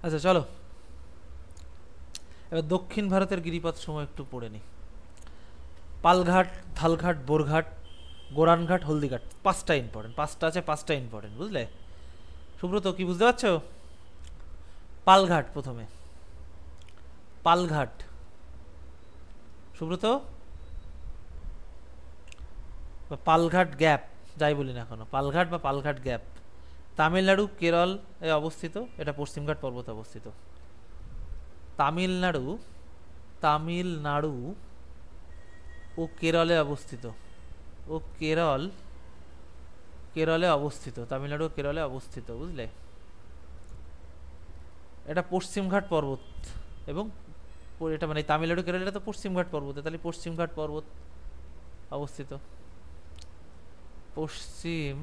আচ্ছা, চলো এবার দক্ষিণ ভারতের গিরিপথ সময় একটু পড়ে নি। পালঘাট, ধালঘাট, বোরঘাট, গোরানঘাট, হলদিঘাট, পাঁচটা ইম্পর্টেন্ট, পাঁচটা আছে, পাঁচটা ইম্পর্টেন্ট, বুঝলে? সুব্রত কি বুঝতে পারছো? পালঘাট প্রথমে, পালঘাট। সুব্রত, পালঘাট গ্যাপ, যাই বলি না এখনো, পালঘাট বা পালঘাট গ্যাপ তামিলনাড়ু কেরল এ অবস্থিত, এটা পশ্চিমঘাট পর্বতে অবস্থিত। তামিলনাড়ু, তামিলনাড়ু ও কেরলে অবস্থিত, ও কেরল, কেরলে অবস্থিত, তামিলনাড়ু ও কেরলে অবস্থিত, বুঝলে? এটা পশ্চিমঘাট পর্বত, এবং এটা মানে তামিলনাড়ু কেরল, এটা তো পশ্চিমঘাট পর্বতে, তাহলে পশ্চিমঘাট পর্বত অবস্থিত, পশ্চিম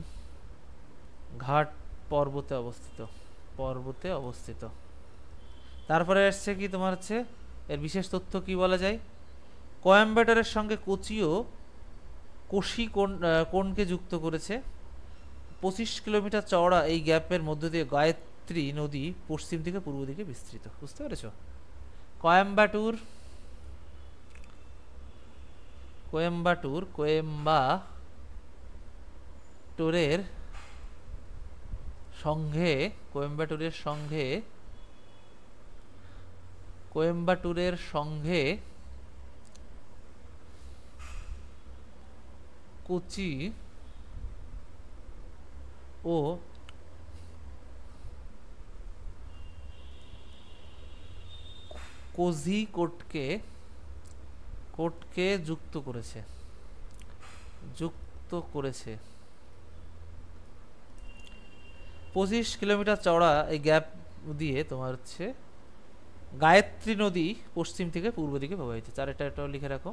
ঘাট পর্বতে অবস্থিত, পর্বতে অবস্থিত। তারপরে আসছে কি তোমার হচ্ছে এর বিশেষ তথ্য কি বলা যায়, কোয়েম্বাটোরের সঙ্গে কোচিও কোশি কোণকে যুক্ত করেছে। 25 কিলোমিটার চওড়া এই গ্যাপের মধ্য দিয়ে গায়ত্রী নদী পশ্চিম থেকে পূর্ব দিকে বিস্তৃত, বুঝতে পেরেছো? কোয়েম্বাটুর, কোয়েম্বাটুর, কোয়েম্বাটোরের সঙ্গে, কোয়েম্বাটুরের সঙ্গে, কোয়েম্বাটুরের সঙ্গে কোচি ও কোঝিকোডকে যুক্ত করেছে, যুক্ত করেছে। 25 কিলোমিটার চওড়া এই গ্যাপ দিয়ে তোমার হচ্ছে গায়ত্রী নদী পশ্চিম থেকে পূর্ব দিকে প্রবাহিত। এটাও লিখে রাখো।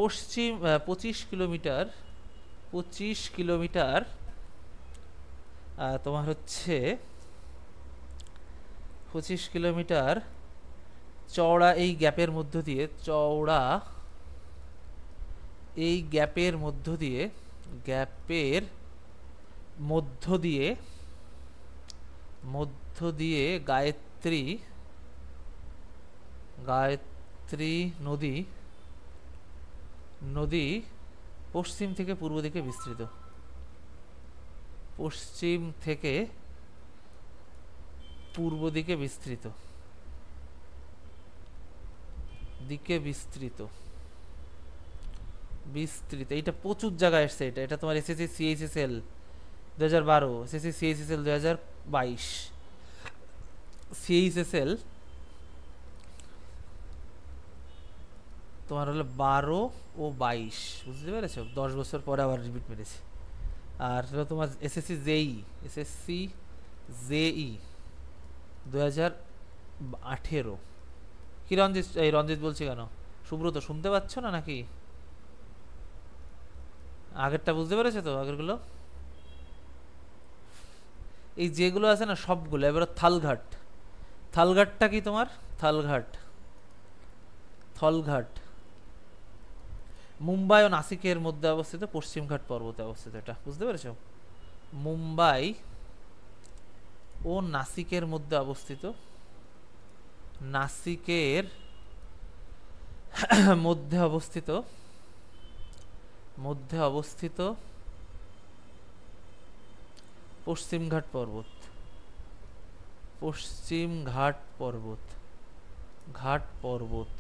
পশ্চিম 25 কিলোমিটার, 25 কিলোমিটার তোমার হচ্ছে 25 কিলোমিটার চওড়া এই গ্যাপের মধ্য দিয়ে, চওড়া এই গ্যাপের মধ্য দিয়ে, গ্যাপের মধ্য দিয়ে, মধ্য দিয়ে গায়ত্রী, গায়ত্রী নদী, নদী পশ্চিম থেকে পূর্ব দিকে বিস্তৃত, পশ্চিম থেকে পূর্ব দিকে বিস্তৃত, দিকে বিস্তৃত, বিস্তৃত। এইটা প্রচুর জায়গায় এসছে, এটা তোমার SSC CHSL 2012, SSC CHSL 2022, CHSL তোমার হলো 12 ও 22, বুঝতে পেরেছো? 10 বছর পরে আবার রিপিট মেরেছে। আর হলো তোমার এসএসসি জেই, এসএসসি জেই 2018। কি রঞ্জিত, এই রঞ্জিত বলছি কেন, সুব্রত শুনতে পাচ্ছ না নাকি? আগেরটা বুঝতে পেরেছো তো? আগেরগুলো, এই যেগুলো আছে না সবগুলো। এবার থালঘাট, থালঘাটটা কি তোমার, থালঘাট, থলঘাট মুম্বাই ও নাসিকের মধ্যে অবস্থিত, পশ্চিমঘাট পর্বতে অবস্থিত, এটা বুঝতে পেরেছো? মুম্বাই ও নাসিকের মধ্যে অবস্থিত, নাসিকের মধ্যে অবস্থিত, মধ্যে অবস্থিত পশ্চিমঘাট পর্বত, পশ্চিমঘাট পর্বত, ঘাট পর্বত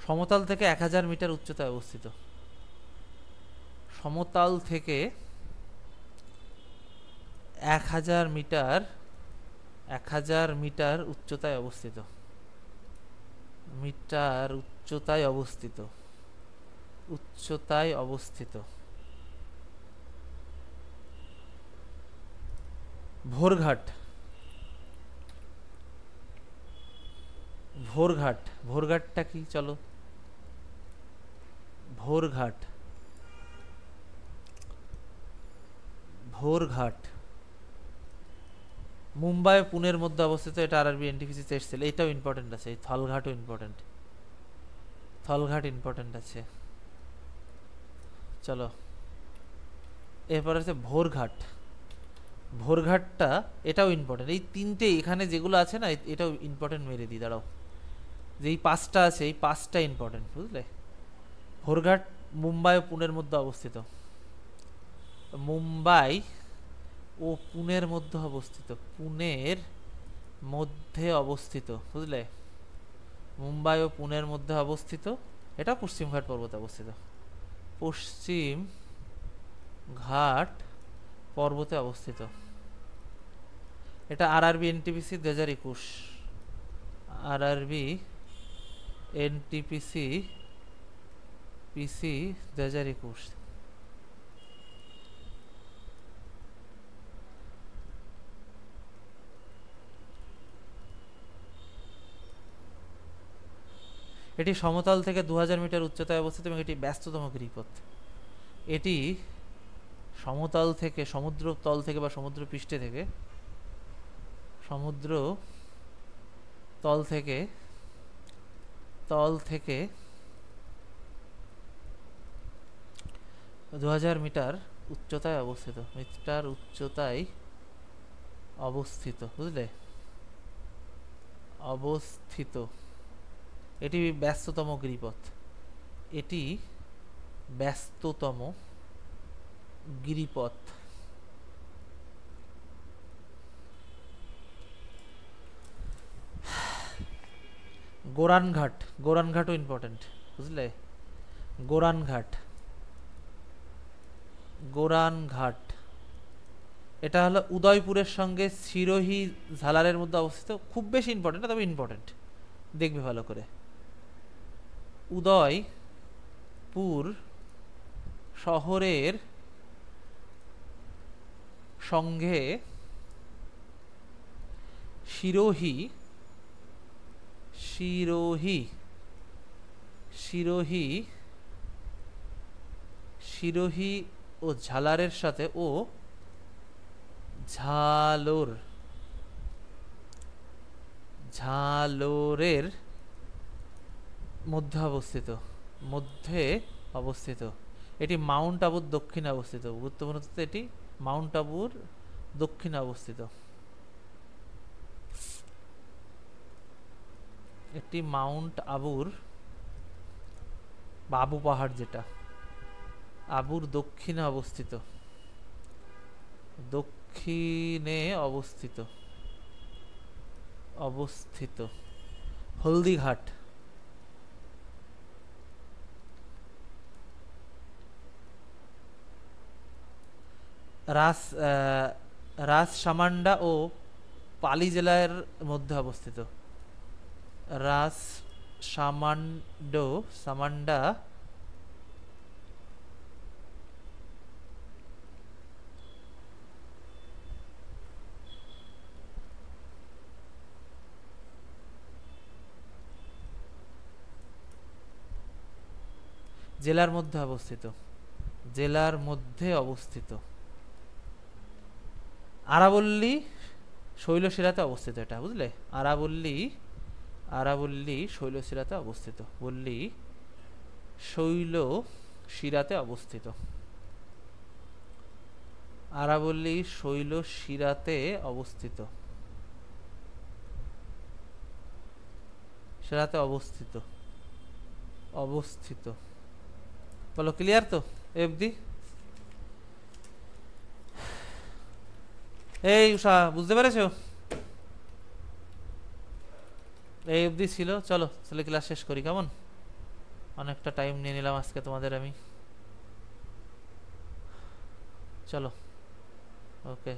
সমতল থেকে 1000 মিটার উচ্চতায় অবস্থিত, সমতল থেকে 1000 মিটার, 1000 মিটার উচ্চতায় অবস্থিত, মিটার উচ্চতায় অবস্থিত, উচ্চতায় অবস্থিত। ভোরঘাট, ভোরঘাট, ভোরঘাটটা কি চলো, ভোরঘাট, ভোরঘাট মুম্বাই ও পুনের মধ্যে অবস্থিত, এটা আরআরবি এনটিপিসি এসেছিল, এটাও ইম্পর্টেন্ট আছে। এই থলঘাটও ইম্পর্টেন্ট, থলঘাট ইম্পর্টেন্ট আছে। চলো এরপর আছে ভোরঘাট, ভোরঘাটটা এটাও ইম্পর্টেন্ট। এই তিনটে এখানে যেগুলো আছে না, এটাও ইম্পর্টেন্ট মেরে দিই, দাঁড়াও। যে এই পাঁচটা আছে, এই পাঁচটা ইম্পর্টেন্ট, বুঝলে? ঘোরঘাট মুম্বাই ও পুনের মধ্যে অবস্থিত। মুম্বাই ও পুনের মধ্যে অবস্থিত, পুনের মধ্যে অবস্থিত, বুঝলে? মুম্বাই ও পুনের মধ্যে অবস্থিত। এটা পশ্চিম ঘাট পর্বতে অবস্থিত, পশ্চিম ঘাট পর্বতে অবস্থিত। এটা আরআরবি এনটিপিসি 2021, আরআরবি এনটিপিসি পিসি 2021। এটি সমতল থেকে 2000 মিটার উচ্চতায় অবস্থিত এবং এটি ব্যস্ততম গিরিপথ। এটি সমতল থেকে, সমুদ্র তল থেকে বা সমুদ্র পৃষ্ঠে থেকে, সমুদ্র তল থেকে 2000 মিটার উচ্চতায় অবস্থিত, অবস্থিত, বুঝলে? অবস্থিত। এটি ব্যস্ততম গিরিপথ, এটি ব্যস্ততম গিরিপথ। গোরানঘাট, গোরানঘাটও ইম্পর্টেন্ট, বুঝলে? গোরানঘাট, গোরানঘাট এটা হলো উদয়পুরের সঙ্গে সিরোহি ঝালারের মধ্যে অবস্থিত। খুব বেশি ইম্পর্টেন্ট না, তবে ইম্পর্টেন্ট, দেখবে ভালো করে। উদয়পুর শহরের সঙ্গে সিরোহি, সিরোহি, সিরোহি, সিরোহি ও ঝালারের সাথে, ও ঝালোর, ঝালোরের মধ্যে অবস্থিত, মধ্যে অবস্থিত। এটি মাউন্ট আবুর দক্ষিণে অবস্থিত। গুরুত্বপূর্ণ তথ্য, এটি মাউন্ট আবুর দক্ষিণে অবস্থিত। এটি মাউন্ট আবুর বা আবু পাহাড়, যেটা আবুর দক্ষিণে অবস্থিত, দক্ষিণে অবস্থিত, অবস্থিত। হলদিঘাট, রাজসামান্ডা ও পালি জেলার মধ্যে অবস্থিত। সামান্ডা জেলার মধ্যে অবস্থিত, জেলার মধ্যে অবস্থিত। আরাবল্লী শৈলশিরাতে অবস্থিত, এটা বুঝলে? আরাবল্লী, আরাবল্লী শৈলশিরাতে অবস্থিত, বললি শৈলশিরাতে অবস্থিত, আরাবল্লী শৈলশিরাতে অবস্থিত, শিরাতে অবস্থিত, অবস্থিত। বলো, ক্লিয়ার তো এফডি? এই উষা, বুঝতে পেরেছো? এই অবধি ছিল। চলো তাহলে ক্লাস শেষ করি, কেমন? অনেকটা টাইম নিয়ে নিলাম আজকে তোমাদের আমি। চলো, ওকে।